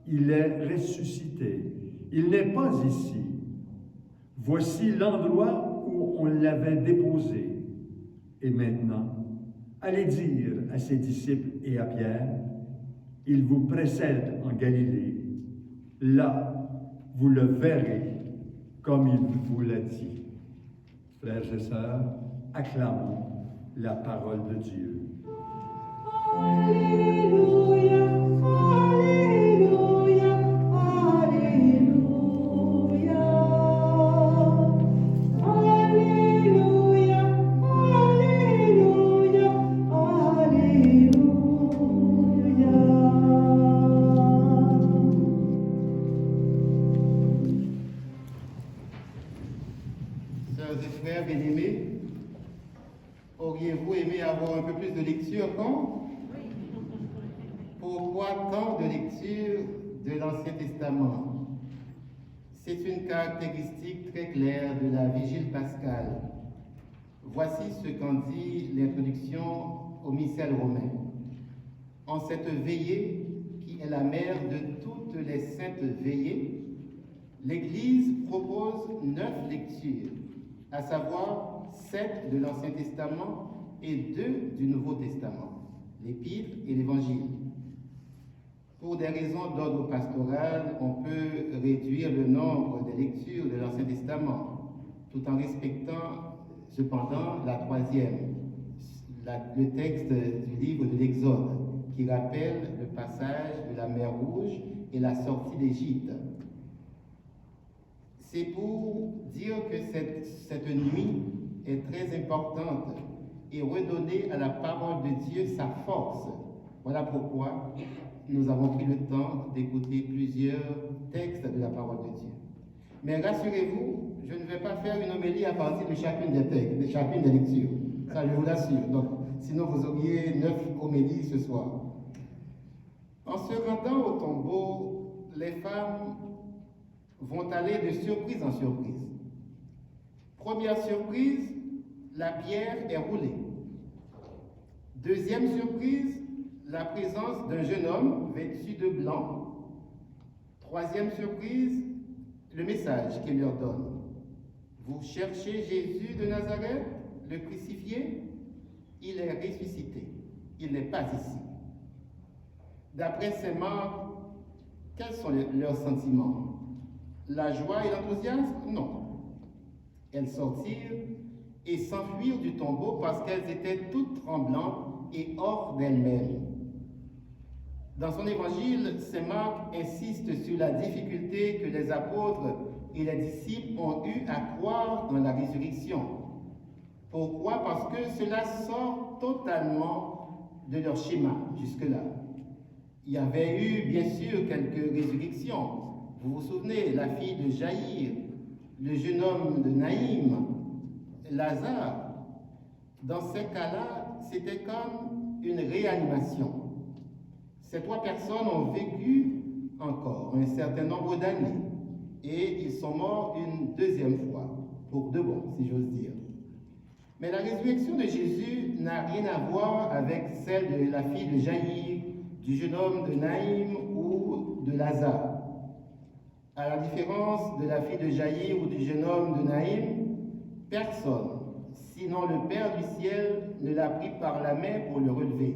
Il est ressuscité. Il n'est pas ici. Voici l'endroit où on l'avait déposé. Et maintenant, allez dire à ses disciples et à Pierre, il vous précède en Galilée. Là, vous le verrez comme il vous l'a dit. » Frères et sœurs, acclamons la parole de Dieu. Alléluia, Alléluia, Alléluia. Alléluia, Alléluia, Alléluia. Sœurs et frères bien-aimés, auriez-vous aimé avoir un peu plus de lecture quand? Pourquoi tant de lecture de l'Ancien Testament? C'est une caractéristique très claire de la Vigile pascale. Voici ce qu'en dit l'introduction au missel romain. En cette veillée, qui est la mère de toutes les saintes veillées, l'Église propose 9 lectures, à savoir 7 de l'Ancien Testament et 2 du Nouveau Testament, l'Épître et l'Évangile. Pour des raisons d'ordre pastoral, on peut réduire le nombre des lectures de l'Ancien Testament, tout en respectant cependant la troisième, le texte du livre de l'Exode, qui rappelle le passage de la mer Rouge et la sortie d'Égypte. C'est pour dire que cette nuit est très importante et redonner à la parole de Dieu sa force. Voilà pourquoi nous avons pris le temps d'écouter plusieurs textes de la parole de Dieu. Mais rassurez-vous, je ne vais pas faire une homélie à partir de chacune des textes, de chacune des lectures. Ça, je vous l'assure. Donc, sinon, vous auriez 9 homélies ce soir. En se rendant au tombeau, les femmes vont aller de surprise en surprise. Première surprise, la pierre est roulée. Deuxième surprise, la présence d'un jeune homme vêtu de blanc. Troisième surprise, le message qu'il leur donne. Vous cherchez Jésus de Nazareth, le crucifié? Il est ressuscité. Il n'est pas ici. D'après ces marques, quels sont leurs sentiments? La joie et l'enthousiasme? Non. Elles sortirent et s'enfuirent du tombeau parce qu'elles étaient toutes tremblantes et hors d'elles-mêmes. Dans son évangile, saint Marc insiste sur la difficulté que les apôtres et les disciples ont eu à croire dans la résurrection. Pourquoi? Parce que cela sort totalement de leur schéma jusque-là. Il y avait eu bien sûr quelques résurrections. Vous vous souvenez, la fille de Jaïr, le jeune homme de Naïm, Lazare. Dans ces cas-là, c'était comme une réanimation. Ces 3 personnes ont vécu encore un certain nombre d'années et ils sont morts une deuxième fois, pour de bon, si j'ose dire. Mais la résurrection de Jésus n'a rien à voir avec celle de la fille de Jaïr, du jeune homme de Naïm ou de Lazare. À la différence de la fille de Jaïr ou du jeune homme de Naïm, personne, sinon le Père du ciel, ne l'a pris par la main pour le relever.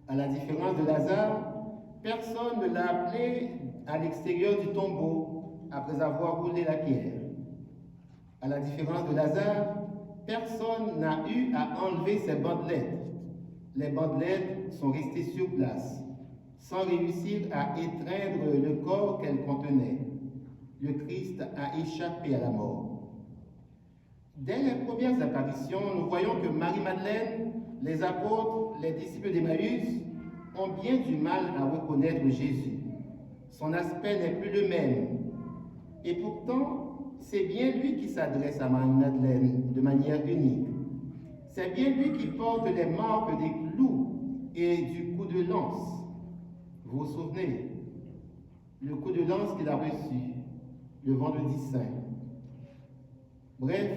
À la différence de Lazare, personne ne l'a appelé à l'extérieur du tombeau après avoir roulé la pierre. À la différence de Lazare, personne n'a eu à enlever ses bandelettes. Les bandelettes sont restées sur place, sans réussir à étreindre le corps qu'elles contenaient. Le Christ a échappé à la mort. Dès les premières apparitions, nous voyons que Marie-Madeleine, les apôtres, les disciples d'Emmaüs ont bien du mal à reconnaître Jésus. Son aspect n'est plus le même. Et pourtant, c'est bien lui qui s'adresse à Marie-Madeleine de manière unique. C'est bien lui qui porte les marques des clous et du coup de lance. Vous vous souvenez, le coup de lance qu'il a reçu le vendredi saint. Bref,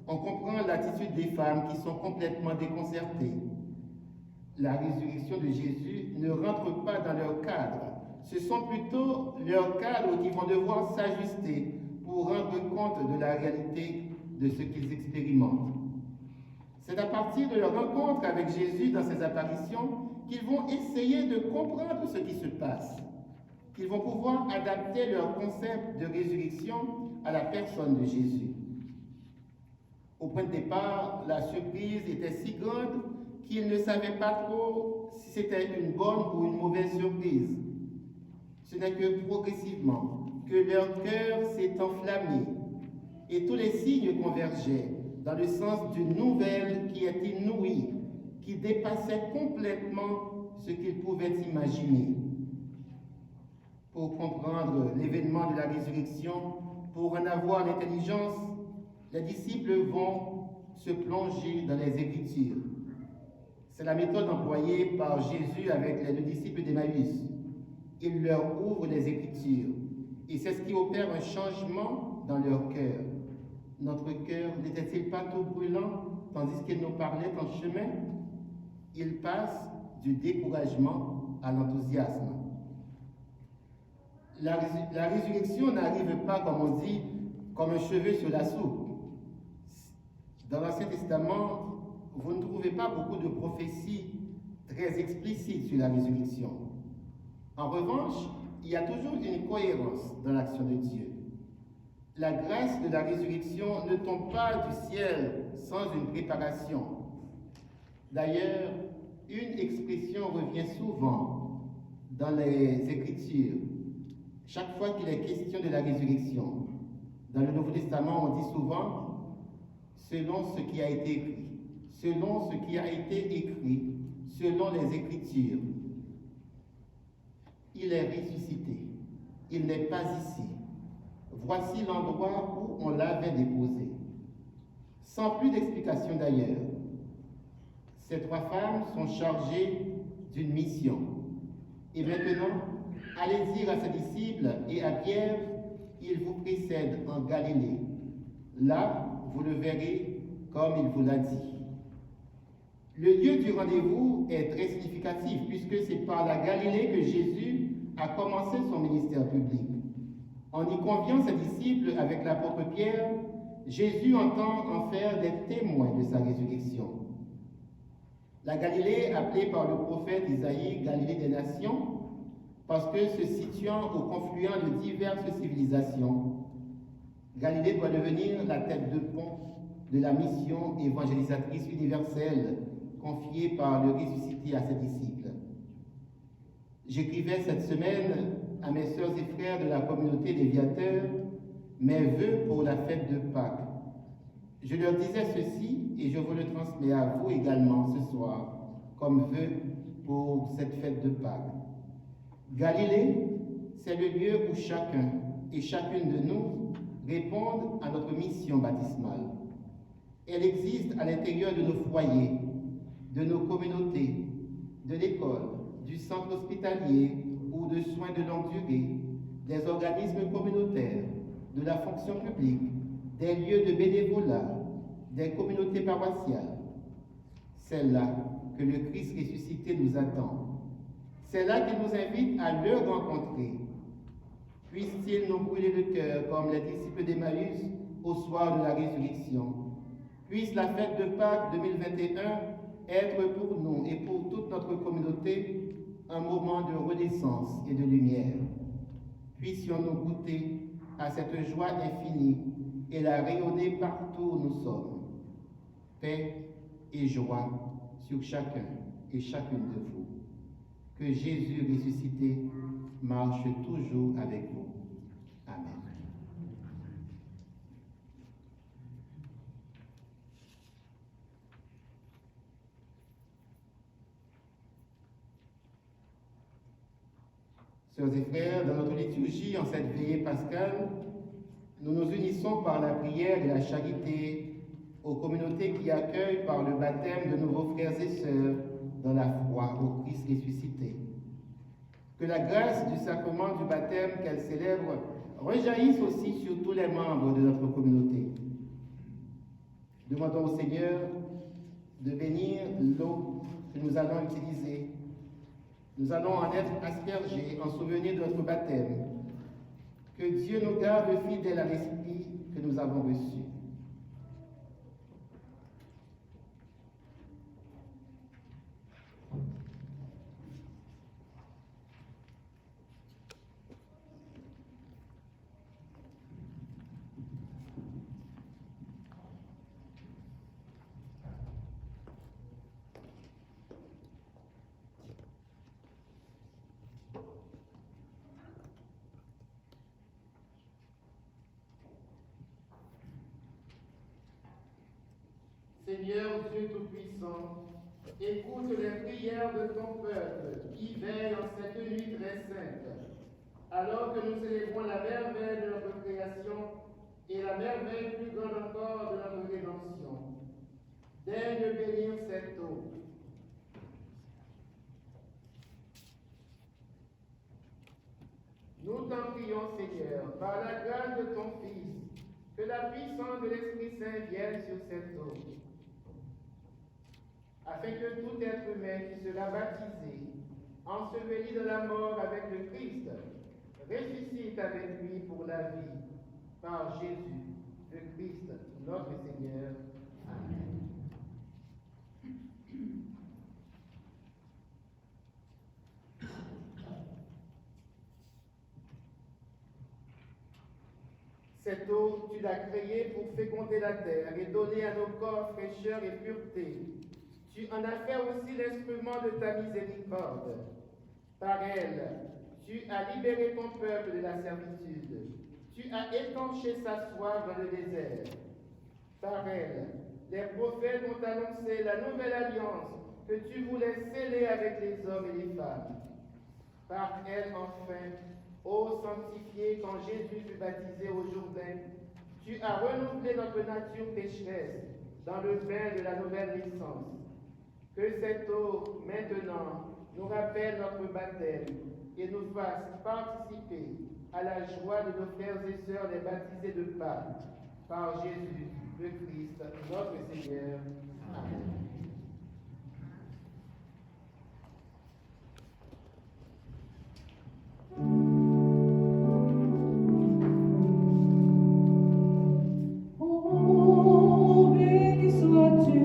on comprend l'attitude des femmes qui sont complètement déconcertées. La résurrection de Jésus ne rentre pas dans leur cadre. Ce sont plutôt leurs cadres qui vont devoir s'ajuster pour rendre compte de la réalité de ce qu'ils expérimentent. C'est à partir de leur rencontre avec Jésus dans ses apparitions qu'ils vont essayer de comprendre ce qui se passe, qu'ils vont pouvoir adapter leur concept de résurrection à la personne de Jésus. Au point de départ, la surprise était si grande qu'ils ne savaient pas trop si c'était une bonne ou une mauvaise surprise. Ce n'est que progressivement que leur cœur s'est enflammé et tous les signes convergeaient dans le sens d'une nouvelle qui est inouïe, qui dépassait complètement ce qu'ils pouvaient imaginer. Pour comprendre l'événement de la résurrection, pour en avoir l'intelligence, les disciples vont se plonger dans les Écritures. C'est la méthode employée par Jésus avec les 2 disciples d'Emmaüs. Il leur ouvre les Écritures et c'est ce qui opère un changement dans leur cœur. Notre cœur n'était-il pas tout brûlant tandis qu'il nous parlait en chemin? Il passe du découragement à l'enthousiasme. La résurrection n'arrive pas, comme on dit, comme un cheveu sur la soupe. Dans l'Ancien Testament, vous ne trouvez pas beaucoup de prophéties très explicites sur la résurrection. En revanche, il y a toujours une cohérence dans l'action de Dieu. La grâce de la résurrection ne tombe pas du ciel sans une préparation. D'ailleurs, une expression revient souvent dans les Écritures, chaque fois qu'il est question de la résurrection. Dans le Nouveau Testament, on dit souvent « selon ce qui a été écrit »,« selon ce qui a été écrit »,« selon les Écritures ». Il est ressuscité. Il n'est pas ici. Voici l'endroit où on l'avait déposé. Sans plus d'explication d'ailleurs, ces trois femmes sont chargées d'une mission. Et maintenant, allez dire à ses disciples et à Pierre, il vous précède en Galilée. Là, vous le verrez comme il vous l'a dit. Le lieu du rendez-vous est très significatif puisque c'est par la Galilée que Jésus a commencé son ministère public. En y conviant ses disciples avec l'apôtre Pierre, Jésus entend en faire des témoins de sa résurrection. La Galilée, appelée par le prophète Isaïe Galilée des nations, parce que se situant au confluent de diverses civilisations, Galilée doit devenir la tête de pont de la mission évangélisatrice universelle confiée par le ressuscité à ses disciples. J'écrivais cette semaine à mes sœurs et frères de la communauté des Viateurs mes vœux pour la fête de Pâques. Je leur disais ceci et je vous le transmets à vous également ce soir comme vœu pour cette fête de Pâques. Galilée, c'est le lieu où chacun et chacune de nous répondent à notre mission baptismale. Elle existe à l'intérieur de nos foyers, de nos communautés, de l'école, du centre hospitalier ou de soins de longue durée, des organismes communautaires, de la fonction publique, des lieux de bénévolat, des communautés paroissiales. C'est là que le Christ ressuscité nous attend. C'est là qu'il nous invite à le rencontrer. Puisse-t-il nous brûler le cœur comme les disciples d'Emmaüs au soir de la résurrection. Puisse la fête de Pâques 2021 être pour nous et pour toute notre communauté un moment de renaissance et de lumière. Puissions-nous goûter à cette joie infinie et la rayonner partout où nous sommes. Paix et joie sur chacun et chacune de vous. Que Jésus ressuscité marche toujours avec vous. Amen. Sœurs et frères, dans notre liturgie, en cette veillée pascale, nous nous unissons par la prière et la charité aux communautés qui accueillent par le baptême de nouveaux frères et sœurs dans la foi au Christ ressuscité. Que la grâce du sacrement du baptême qu'elle célèbre rejaillisse aussi sur tous les membres de notre communauté. Demandons au Seigneur de bénir l'eau que nous allons utiliser. Nous allons en être aspergés en souvenir de notre baptême. Que Dieu nous garde fidèles à l'Esprit que nous avons reçu. Seigneur Dieu Tout-Puissant, écoute les prières de ton peuple qui veille en cette nuit très sainte, alors que nous célébrons la merveille de notre création et la merveille plus grande encore de notre rédemption. Daigne bénir cette eau. Nous t'en prions, Seigneur, par la grâce de ton Fils, que la puissance de l'Esprit Saint vienne sur cette eau, afin que tout être humain qui sera baptisé, enseveli de la mort avec le Christ, ressuscite avec lui pour la vie, par Jésus, le Christ, notre Seigneur. Amen. Cette eau, tu l'as créée pour féconder la terre et donner à nos corps fraîcheur et pureté. Tu en as fait aussi l'instrument de ta miséricorde. Par elle, tu as libéré ton peuple de la servitude. Tu as étanché sa soif dans le désert. Par elle, les prophètes ont annoncé la nouvelle alliance que tu voulais sceller avec les hommes et les femmes. Par elle, enfin, ô sanctifié, quand Jésus fut baptisé au Jourdain, tu as renouvelé notre nature pécheresse dans le bain de la nouvelle naissance. Que cette eau, maintenant, nous rappelle notre baptême et nous fasse participer à la joie de nos frères et sœurs les baptisés de Pâques, par Jésus le Christ, notre Seigneur. Amen. Oh, béni sois-tu,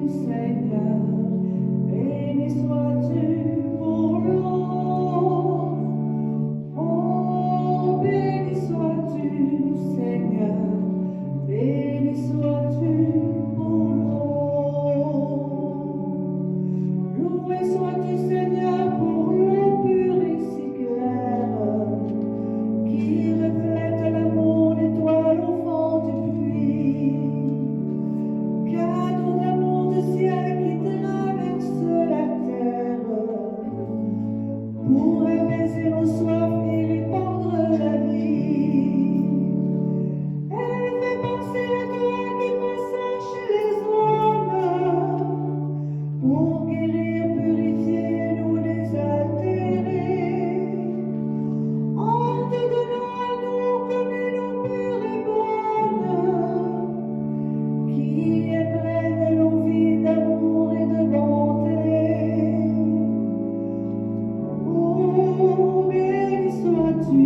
Seigneur, béni sois-tu pour l'eau. Oh, béni sois-tu, Seigneur, béni sois-tu pour l'eau. Loué sois-tu, Seigneur, pour l'eau pure et si claire, qui reflète l'amour d'étoile au fond du puits. Cadeau d'amour du ciel qui traverse la terre, pour apaiser nos soifs et répandre la vie. Elle fait penser à toi qui passes chez les hommes, pour guérir, purifier, nous désaltérer, en te donnant à nous comme une eau pure et bonne, qui imprègne nos vies d'amour et de bonté. Oh, béni sois-tu,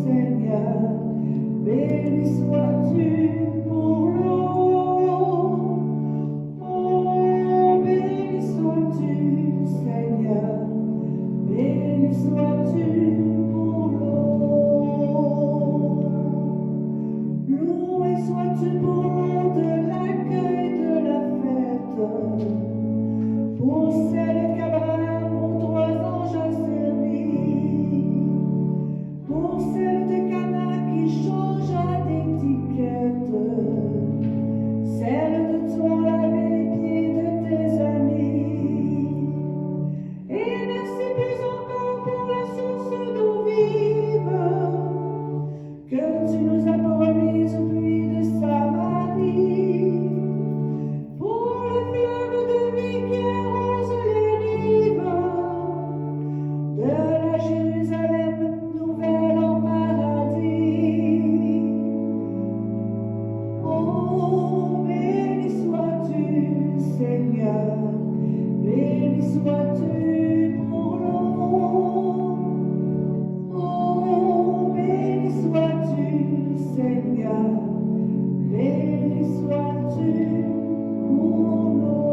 Seigneur, béni sois-tu pour l'eau. Oh, béni sois-tu, Seigneur, béni sois-tu pour l'eau. Loué sois-tu pour l'eau de l'accueil de la fête, pour celle qu'Abraham aux 3 anges a servi, pour celle de Cana qui changea d'étiquette, celle de toi laver les pieds de tes amis. Et merci plus encore pour la source d'eau vive que tu nous as promise au puits de Samarie, pour le fleuve de vie qui arrose les rives de la Jérusalem nouvelle en paradis. Oh, béni sois-tu, Seigneur, béni sois-tu pour l'eau. Oh, béni sois-tu, Seigneur, béni sois-tu pour l'eau.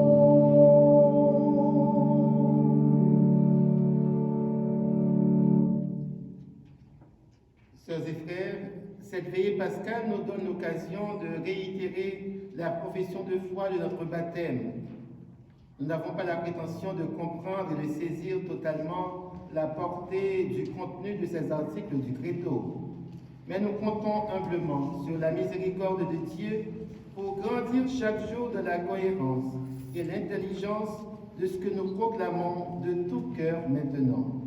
Sœurs et frères, cette veillée pascale nous donne l'occasion de réitérer la profession de foi de notre baptême. Nous n'avons pas la prétention de comprendre et de saisir totalement la portée du contenu de ces articles du credo, mais nous comptons humblement sur la miséricorde de Dieu pour grandir chaque jour de la cohérence et l'intelligence de ce que nous proclamons de tout cœur maintenant.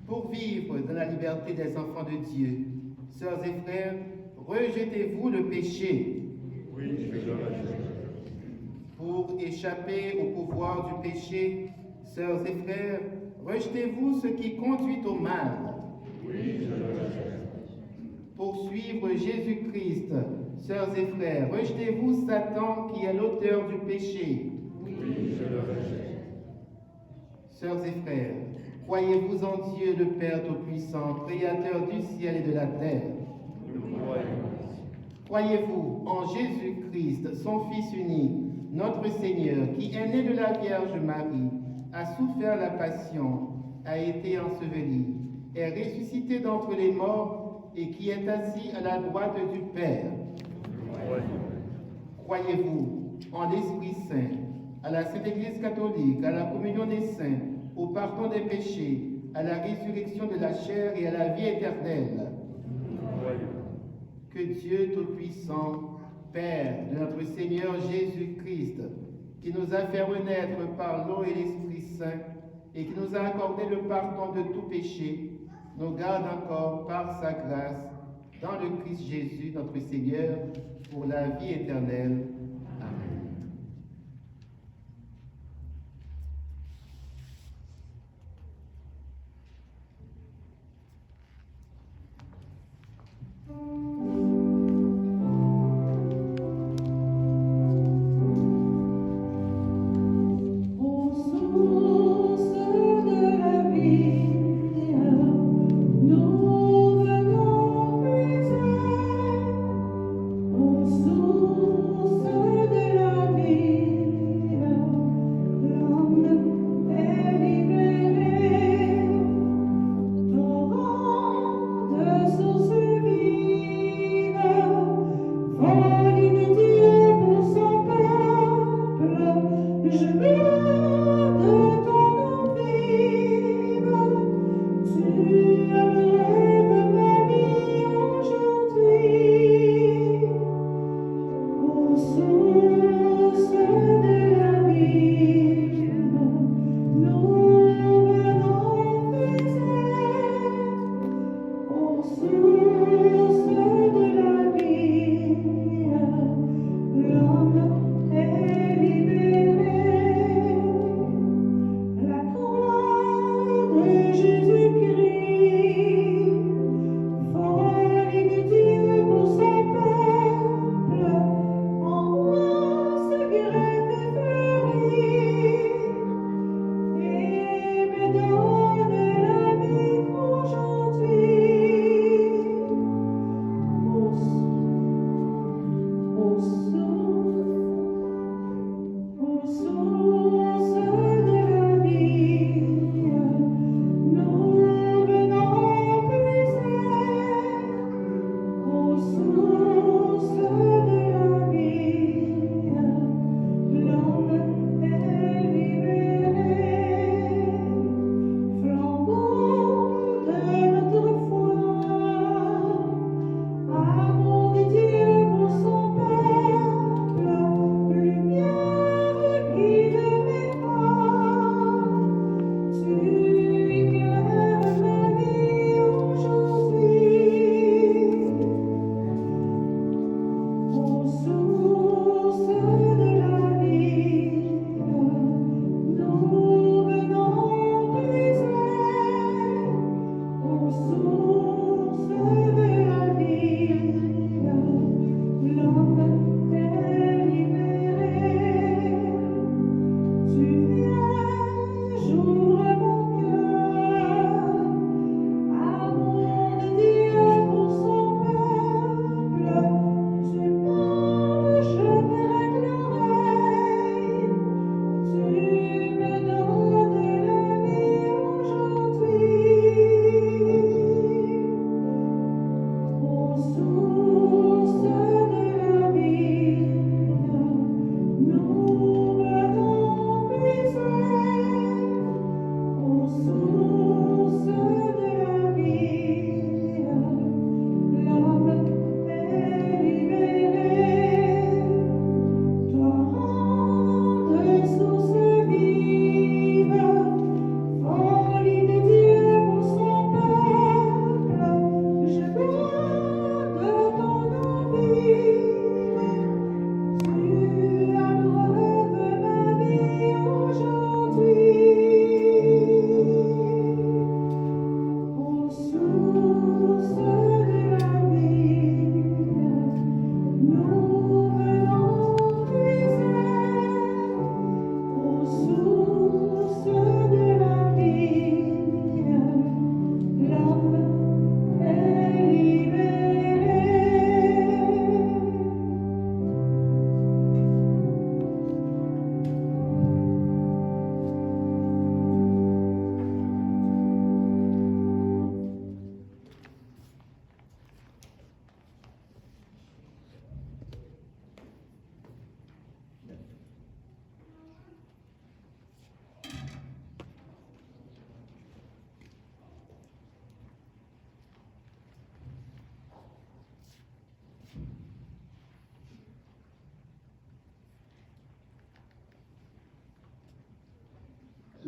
Pour vivre dans la liberté des enfants de Dieu, sœurs et frères, rejetez-vous le péché. Oui, je le rejette. Pour échapper au pouvoir du péché, sœurs et frères, rejetez-vous ce qui conduit au mal. Oui, je le rejette. Pour suivre Jésus-Christ, sœurs et frères, rejetez-vous Satan qui est l'auteur du péché. Oui, je le rejette. Sœurs et frères, croyez-vous en Dieu le Père Tout-Puissant, Créateur du ciel et de la terre? Nous croyons. Croyez-vous en Jésus-Christ, son Fils unique, notre Seigneur, qui est né de la Vierge Marie, a souffert la passion, a été enseveli, est ressuscité d'entre les morts, et qui est assis à la droite du Père. Croyez-vous en l'Esprit Saint, à la Sainte Église catholique, à la communion des saints, au pardon des péchés, à la résurrection de la chair et à la vie éternelle? Que Dieu Tout-Puissant, Père de notre Seigneur Jésus-Christ, qui nous a fait renaître par l'eau et l'Esprit Saint, et qui nous a accordé le pardon de tout péché, nous garde encore par sa grâce dans le Christ Jésus, notre Seigneur, pour la vie éternelle. Amen. Ô source de la vie, nous venons puiser. Ô source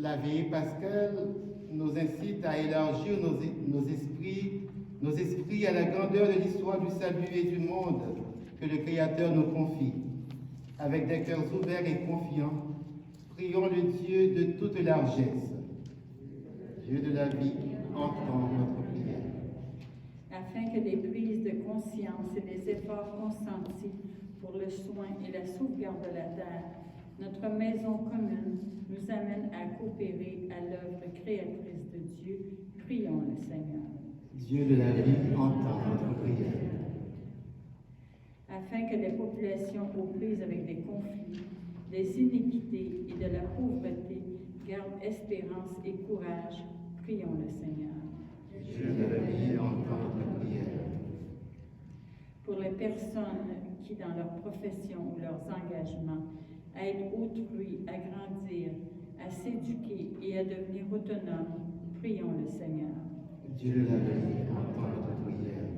La veillée pascale nous incite à élargir nos esprits à la grandeur de l'histoire du salut et du monde que le Créateur nous confie. Avec des cœurs ouverts et confiants, prions le Dieu de toute largesse. Dieu de la vie, entends notre prière. Afin que des prises de conscience et des efforts consentis pour le soin et la sauvegarde de la terre, notre maison commune nous amène à coopérer à l'œuvre créatrice de Dieu. Prions le Seigneur. Dieu de la vie, entends notre prière. Afin que les populations aux prises avec des conflits, des iniquités et de la pauvreté gardent espérance et courage, prions le Seigneur. Dieu de la vie, entends notre prière. Pour les personnes qui, dans leur profession ou leurs engagements, aident autrui à grandir, à s'éduquer et à devenir autonomes, prions le Seigneur. Dieu de la vie, entends notre prière.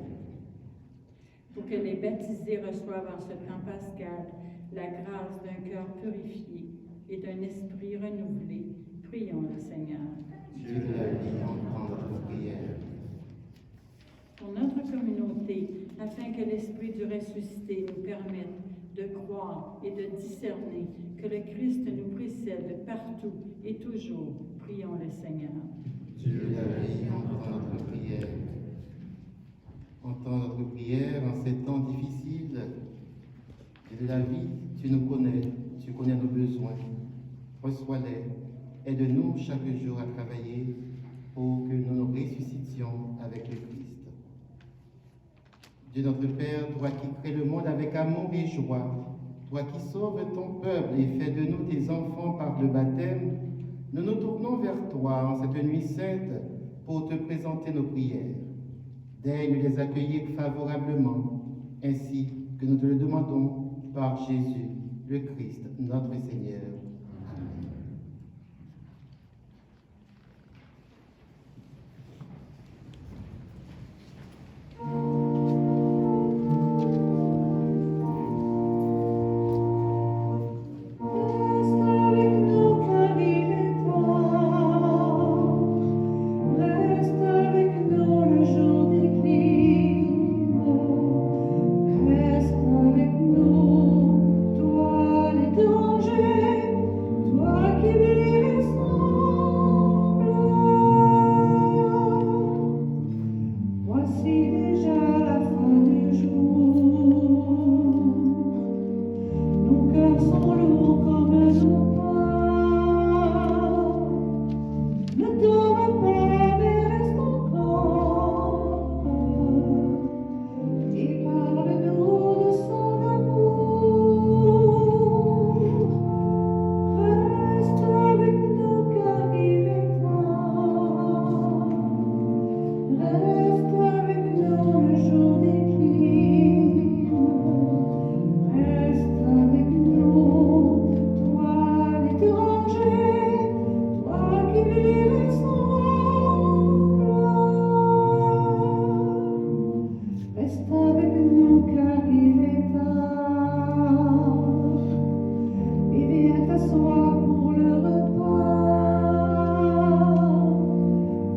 Pour que les baptisés reçoivent en ce temps pascal la grâce d'un cœur purifié et d'un esprit renouvelé, prions le Seigneur. Dieu de la vie, entends notre prière. Pour notre communauté, afin que l'Esprit du ressuscité nous permette de croire et de discerner que le Christ nous précède partout et toujours, prions le Seigneur. Dieu de la vie, entends notre prière. Entends notre prière en ces temps difficiles. Dieu de la vie, tu nous connais, tu connais nos besoins. Reçois-les. Aide-nous chaque jour à travailler pour que nous nous ressuscitions avec le Christ. Dieu notre Père, toi qui crées le monde avec amour et joie, toi qui sauves ton peuple et fais de nous tes enfants par le baptême, nous nous tournons vers toi en cette nuit sainte pour te présenter nos prières. Daigne les accueillir favorablement, ainsi que nous te le demandons par Jésus, le Christ, notre Seigneur. Amen.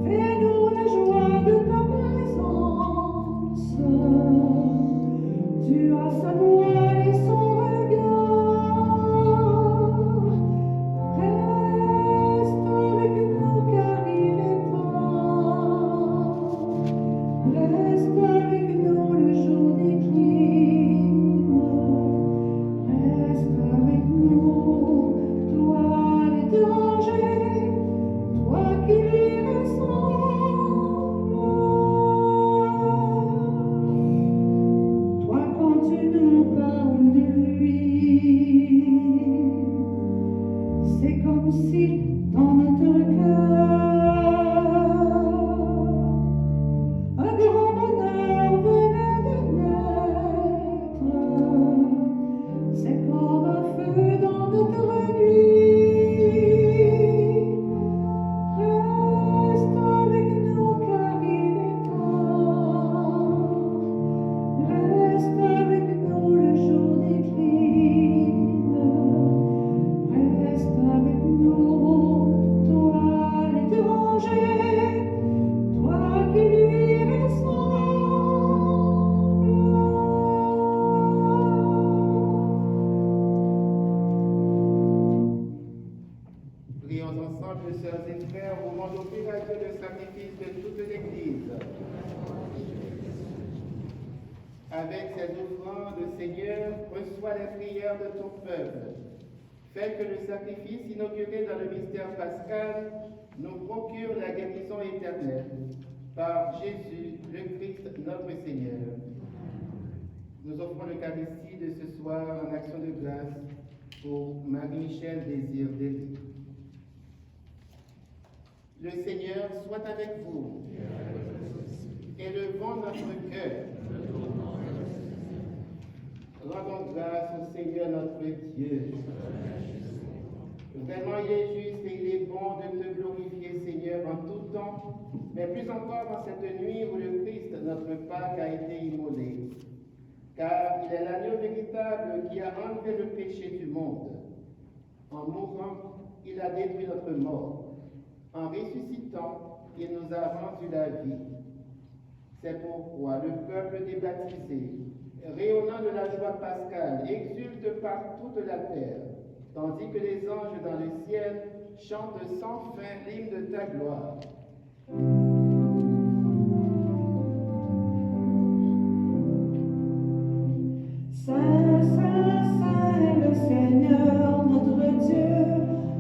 Fais-nous la joie de ta ces offrandes, Seigneur, reçois les prières de ton peuple. Fais que le sacrifice inauguré dans le mystère pascal nous procure la guérison éternelle. Par Jésus, le Christ, notre Seigneur. Nous offrons l'Eucharistie de ce soir en action de grâce pour Marie-Michel Désir d'Élie. Le Seigneur soit avec vous. Élevons notre cœur. Rendons grâce au Seigneur notre Dieu. Vraiment, il est juste et il est bon de te glorifier, Seigneur, en tout temps, mais plus encore en cette nuit où le Christ, notre Pâque, a été immolé. Car il est l'agneau véritable qui a enlevé le péché du monde. En mourant, il a détruit notre mort. En ressuscitant, il nous a rendu la vie. C'est pourquoi le peuple des baptisés, rayonnant de la joie pascale, exulte par toute la terre, tandis que les anges dans le ciel chantent sans fin l'hymne de ta gloire. Saint, Saint, Saint, le Seigneur, notre Dieu,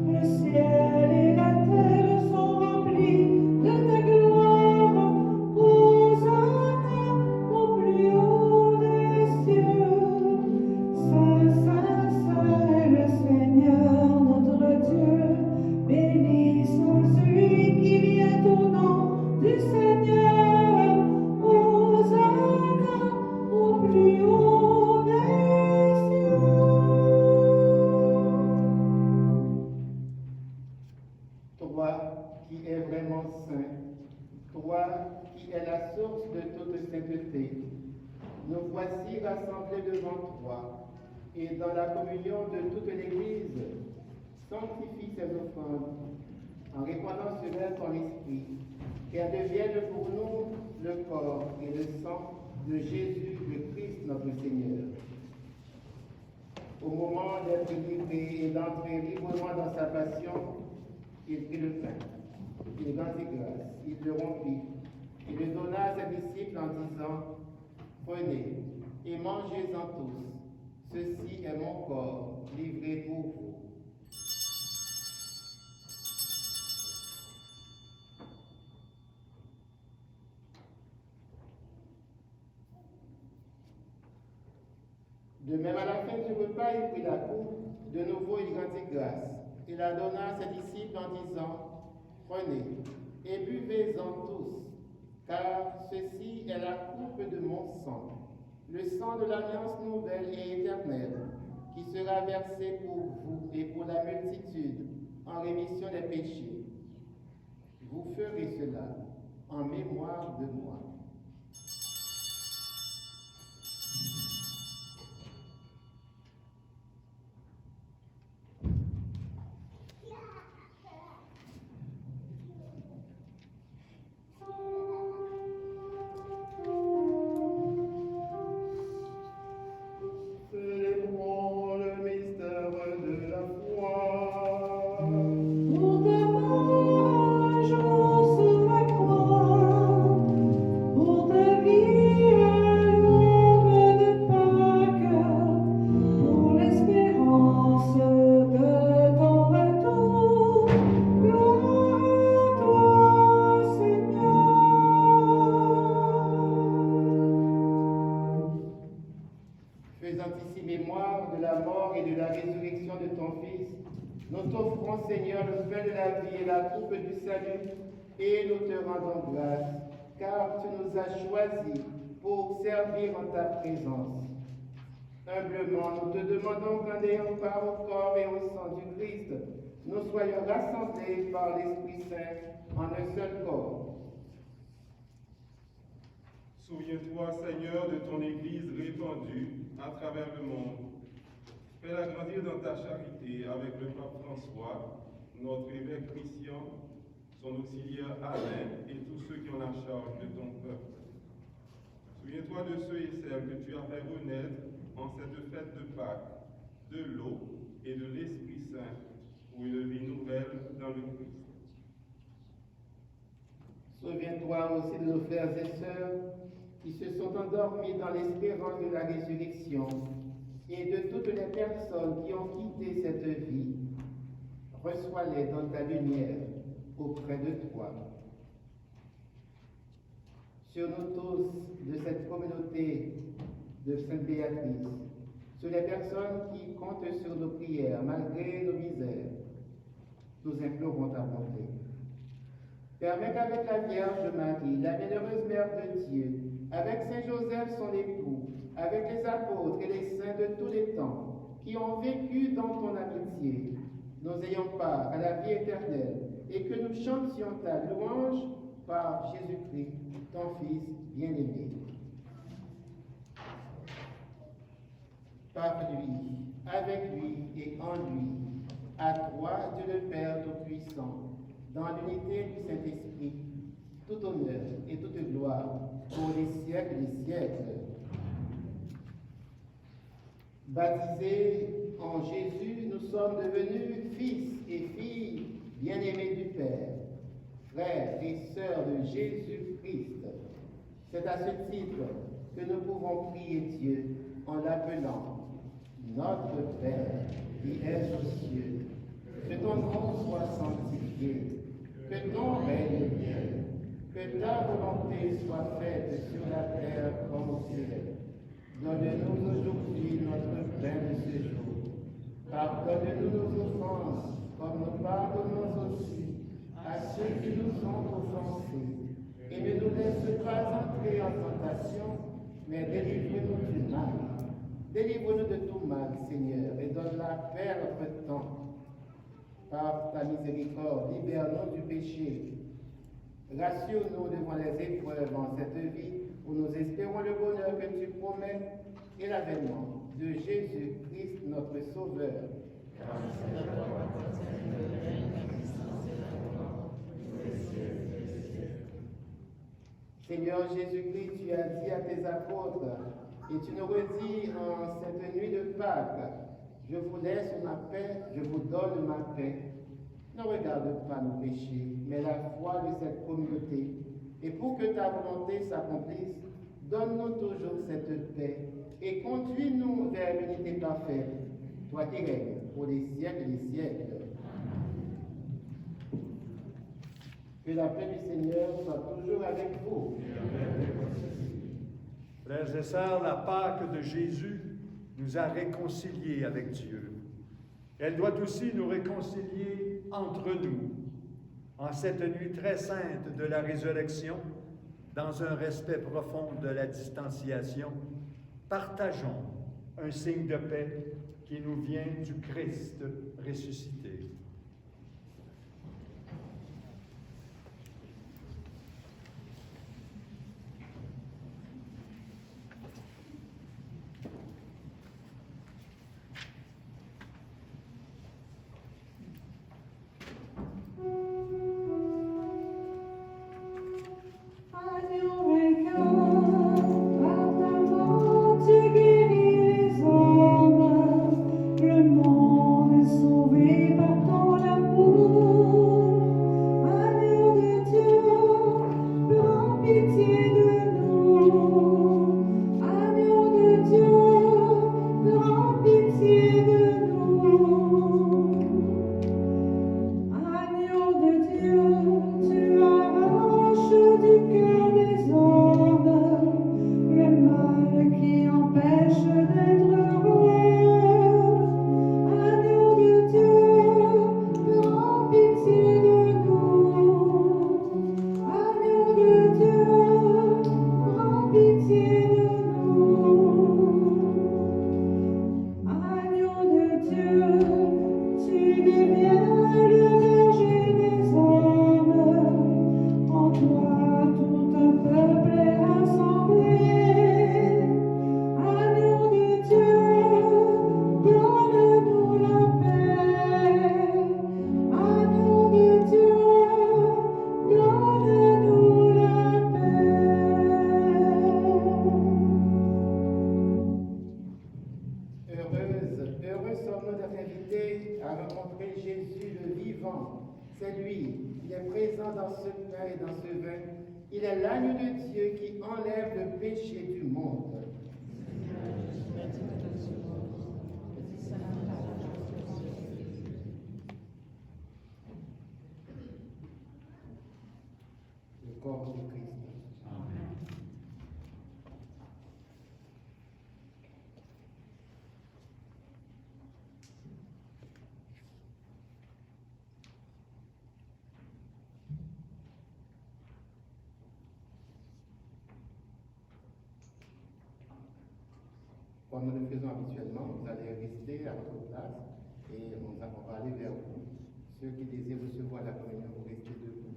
le ciel et la terre sont remplis de ta gloire. Hosanna au plus haut des cieux. Saint, Saint, Saint, le Seigneur, notre Dieu, béni soit celui qui vient au nom du Seigneur. Hosanna au plus haut des cieux. Toi qui es vraiment saint, toi qui es la source de toute sainteté, nous voici rassemblés devant toi, et dans la communion de toute l'Église, sanctifie ces offrandes, en répandant sur elles ton esprit, qu'elles deviennent pour nous le corps et le sang de Jésus, le Christ, notre Seigneur. Au moment d'être livré et d'entrer librement dans sa passion, il prit le pain, il rendit grâce, il le rompit, il le donna à ses disciples en disant, prenez et mangez-en tous, ceci est mon corps livré pour vous. De même, à la fin du repas, il prit la coupe, de nouveau il rendit grâce. Il la donna à ses disciples en disant, prenez et buvez-en tous, car ceci est la coupe de mon sang, le sang de l'alliance nouvelle et éternelle, qui sera versé pour vous et pour la multitude en rémission des péchés. Vous ferez cela en mémoire de moi. Célébrons le mystère de la foi. Pour de un jour sur la croix, pour ta vie à l'aube de Pâques, pour l'espérance de ton retour, gloire à toi, Seigneur. Faisant ici mémoire de la mort et de la résurrection de ton Fils, nous t'offrons, Seigneur, le pain de la vie et la coupe du salut, et nous te rendons grâce, car tu nous as choisis pour servir en ta présence. Humblement, nous te demandons qu'en ayant part au corps et au sang du Christ, nous soyons rassemblés par l'Esprit Saint en un seul corps. Souviens-toi, Seigneur, de ton Église répandue à travers le monde. Fais-la grandir dans ta charité avec le pape François, notre évêque Christian, son auxiliaire Alain et tous ceux qui ont la charge de ton peuple. Souviens-toi de ceux et celles que tu as fait renaître en cette fête de Pâques, de l'eau et de l'Esprit Saint, pour une vie nouvelle dans le Christ. Souviens-toi aussi de nos frères et sœurs qui se sont endormis dans l'espérance de la résurrection, et de toutes les personnes qui ont quitté cette vie, reçois-les dans ta lumière auprès de toi. Sur nous tous de cette communauté de Sainte Béatrice, sur les personnes qui comptent sur nos prières malgré nos misères, nous implorons ta bonté. Permets qu'avec la Vierge Marie, la bienheureuse Mère de Dieu, avec Saint Joseph son époux, avec les apôtres et les saints de tous les temps, qui ont vécu dans ton amitié, nous ayons part à la vie éternelle et que nous chantions ta louange par Jésus-Christ, ton Fils bien-aimé. Par lui, avec lui et en lui, à toi, Dieu le Père Tout-Puissant, dans l'unité du Saint-Esprit, tout honneur et toute gloire pour les siècles des siècles. Baptisés en Jésus, nous sommes devenus fils et filles bien-aimés du Père, frères et sœurs de Jésus-Christ. C'est à ce titre que nous pouvons prier Dieu en l'appelant Notre Père qui es aux cieux, que ton nom soit sanctifié, que ton règne vienne, que ta volonté soit faite sur la terre comme au ciel. Donne-nous aujourd'hui notre pain de ce jour. Pardonne-nous nos offenses, comme nous pardonnons aussi à ceux qui nous ont offensés. Et ne nous laisse pas entrer en tentation, mais délivre-nous du mal. Délivre-nous de tout mal, Seigneur, et donne la paix à notre temps. Par ta miséricorde, libère-nous du péché. Rassure-nous devant les épreuves en cette vie où nous espérons le bonheur que tu promets et l'avènement de Jésus-Christ, notre Sauveur. Seigneur Jésus-Christ, tu as dit à tes apôtres, et tu nous redis en cette nuit de Pâques, je vous laisse ma paix, je vous donne ma paix. Ne regarde pas nos péchés, mais la foi de cette communauté. Et pour que ta volonté s'accomplisse, donne-nous toujours cette paix et conduis-nous vers l'unité parfaite, toi qui règnes pour les siècles des siècles. Que la paix du Seigneur soit toujours avec vous. Frères et sœurs, la Pâque de Jésus nous a réconciliés avec Dieu. Elle doit aussi nous réconcilier entre nous, en cette nuit très sainte de la résurrection, dans un respect profond de la distanciation. Partageons un signe de paix qui nous vient du Christ ressuscité. Dieu, Dieu qui enlève le péché du monde. Le corps du Christ. Comme nous le faisons habituellement, vous allez rester à votre place et on va aller vers vous. Ceux qui désirent recevoir la communion, vous restez debout.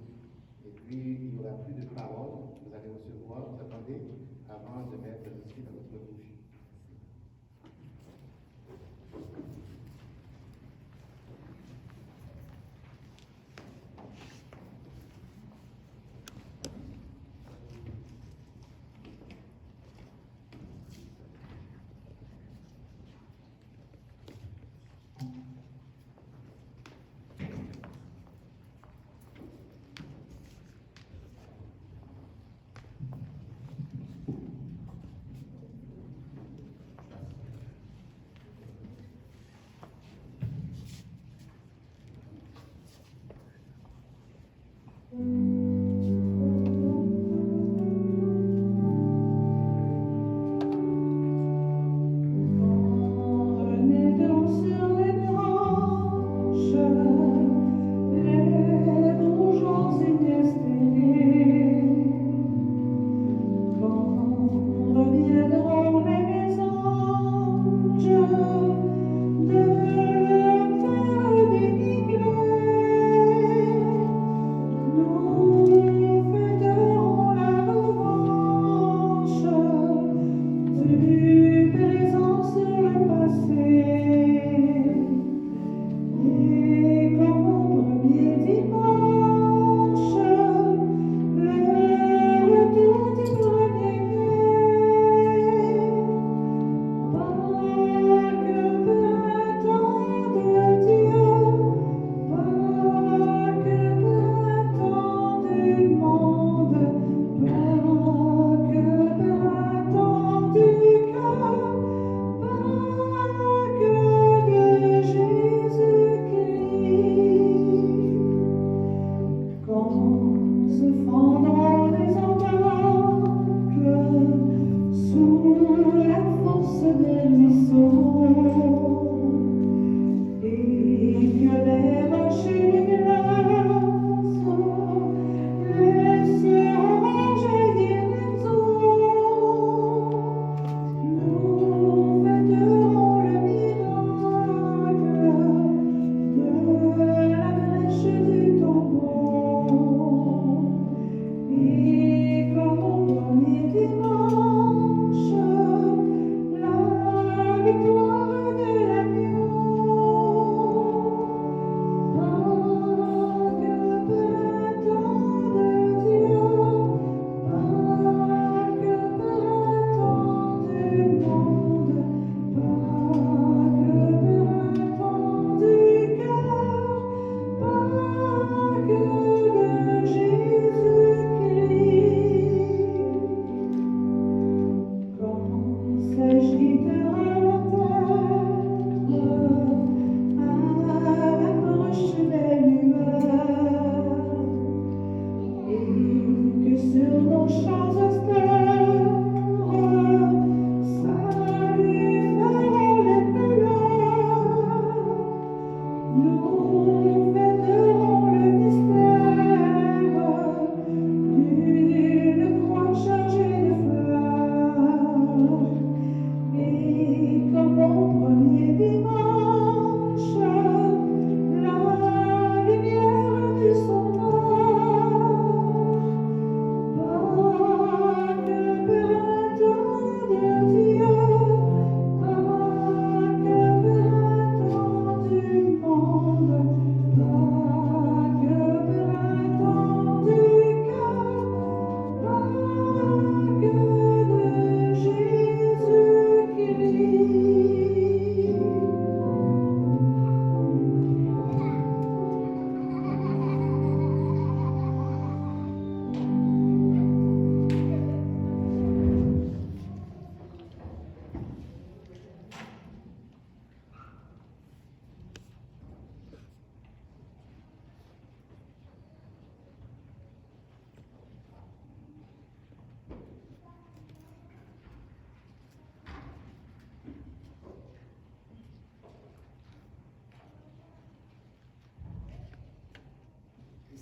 Et puis, il n'y aura plus de paroles, vous allez recevoir, vous attendez avant de mettre l'esprit dans votre bouche. Victoire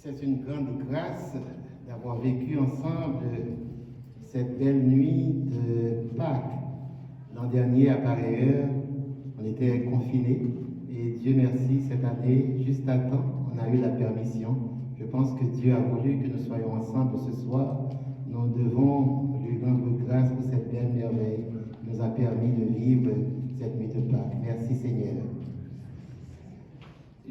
C'est une grande grâce d'avoir vécu ensemble cette belle nuit de Pâques. L'an dernier, à pareille heure, on était confinés et Dieu merci, cette année, juste à temps, on a eu la permission. Je pense que Dieu a voulu que nous soyons ensemble ce soir. Nous devons lui rendre grâce pour cette belle merveille qui nous a permis de vivre cette nuit de Pâques. Merci Seigneur.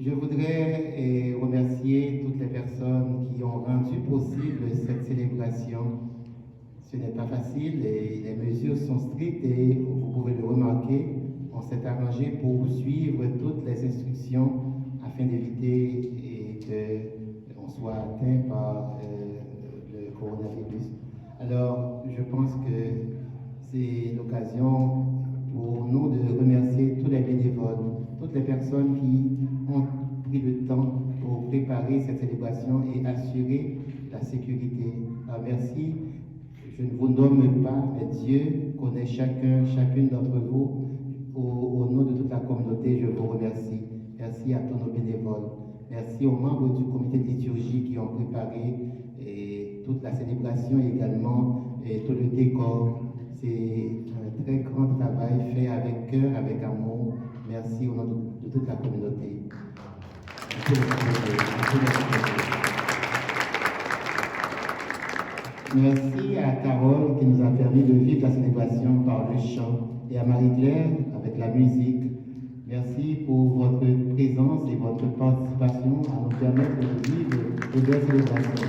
Je voudrais remercier toutes les personnes qui ont rendu possible cette célébration. Ce n'est pas facile et les mesures sont strictes et vous pouvez le remarquer. On s'est arrangé pour suivre toutes les instructions afin d'éviter qu'on soit atteint par le coronavirus. Alors, je pense que c'est l'occasion pour nous de remercier tous les bénévoles, toutes les personnes qui ont pris le temps pour préparer cette célébration et assurer la sécurité. Alors, merci. Je ne vous nomme pas, mais Dieu connaît chacune d'entre vous. Au nom de toute la communauté, je vous remercie. Merci à tous nos bénévoles. Merci aux membres du comité de liturgie qui ont préparé toute la célébration également et tout le décor. C'est un très grand travail fait avec cœur, avec amour. Merci au nom de toute la communauté. Merci à Carole qui nous a permis de vivre la célébration par le chant et à Marie-Claire avec la musique. Merci pour votre présence et votre participation à nous permettre de vivre de belles célébrations.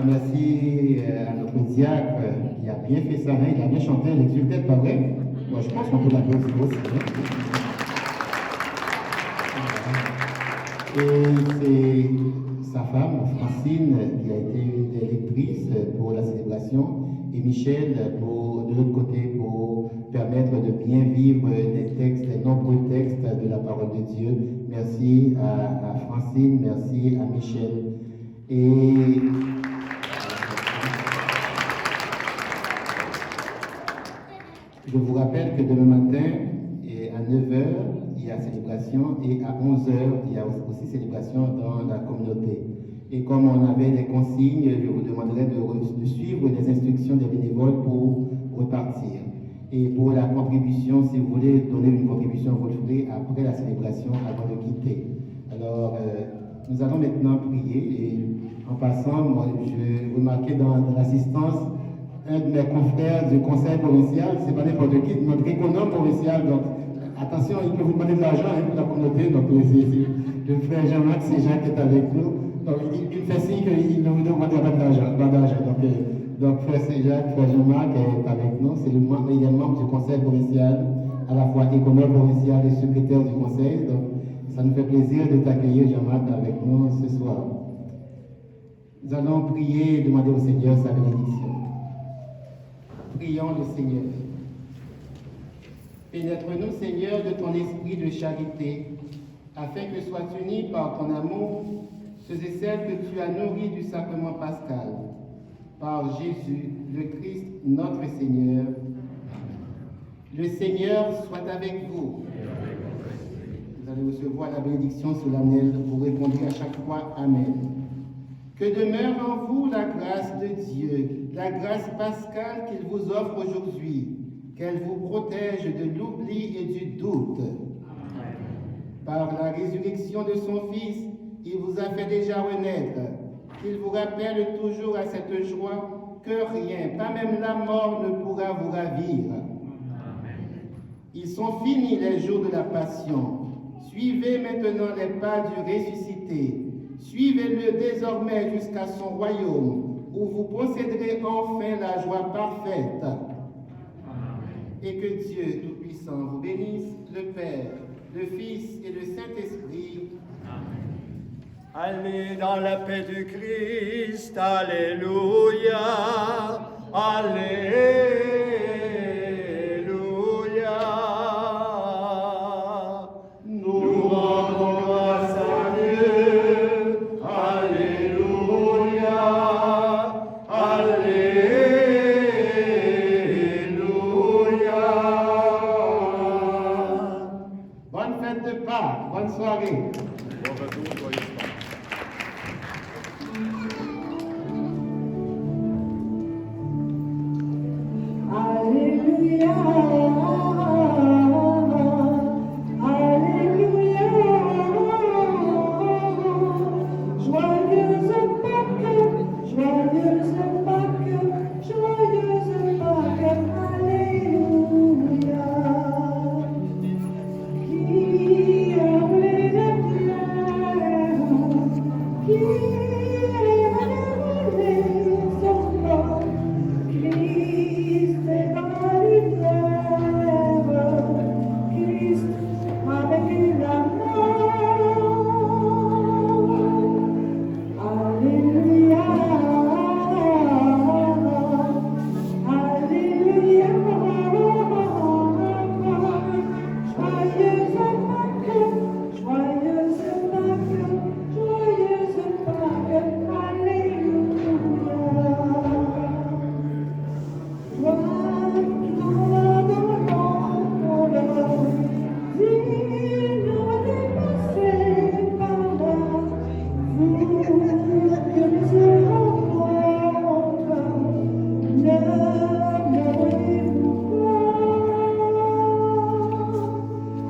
Merci à notre diacre qui a bien fait ça, il a bien chanté l'exultet, pas vrai? Moi je pense qu'on peut l'applaudir aussi. Et c'est sa femme, Francine, qui a été lectrice pour la célébration, et Michel, de l'autre côté, pour permettre de bien vivre les textes, les nombreux textes de la parole de Dieu. Merci à Francine, merci à Michel. Et je vous rappelle que demain matin, à 9h, il y a célébration et à 11h, il y a aussi célébration dans la communauté. Et comme on avait des consignes, je vous demanderai de suivre les instructions des bénévoles pour repartir. Et pour la contribution, si vous voulez donner une contribution, vous le ferez après la célébration, avant de quitter. Alors, nous allons maintenant prier. Et en passant, moi, je remarquais dans l'assistance, un de mes confrères du conseil provincial, c'est pas n'importe qui, notre économe provincial. Donc, attention, il peut vous demander de l'argent pour la communauté. Donc, le frère Jean-Marc, c'est Jean qui est avec nous. Donc, il fait signe qu'il ne vous demandera pas d'argent. Donc, frère Jacques, frère Jean-Marc est avec nous. C'est il est membre du conseil provincial, à la fois économe provincial et secrétaire du conseil. Donc, ça nous fait plaisir de t'accueillir, Jean-Marc, avec nous ce soir. Nous allons prier et demander au Seigneur sa bénédiction. Prions le Seigneur. Pénètre-nous, Seigneur, de ton esprit de charité, afin que soient unis par ton amour ceux et celles que tu as nourris du sacrement pascal. Par Jésus, le Christ, notre Seigneur. Le Seigneur soit avec vous. Vous allez recevoir la bénédiction solennelle. Vous répondrez à chaque fois Amen. Que demeure en vous la grâce de Dieu, la grâce pascale qu'il vous offre aujourd'hui, qu'elle vous protège de l'oubli et du doute. Amen. Par la résurrection de son Fils, il vous a fait déjà renaître, qu'il vous rappelle toujours à cette joie que rien, pas même la mort, ne pourra vous ravir. Amen. Ils sont finis les jours de la passion. Suivez maintenant les pas du ressuscité. Suivez-le désormais jusqu'à son royaume, où vous posséderez enfin la joie parfaite. Amen. Et que Dieu Tout-Puissant vous bénisse, le Père, le Fils et le Saint-Esprit. Allez dans la paix du Christ, alléluia, alléluia. Nous rendons grâce à Dieu, alléluia, alléluia. Bonne fête de Pâques. Que nous rencontre,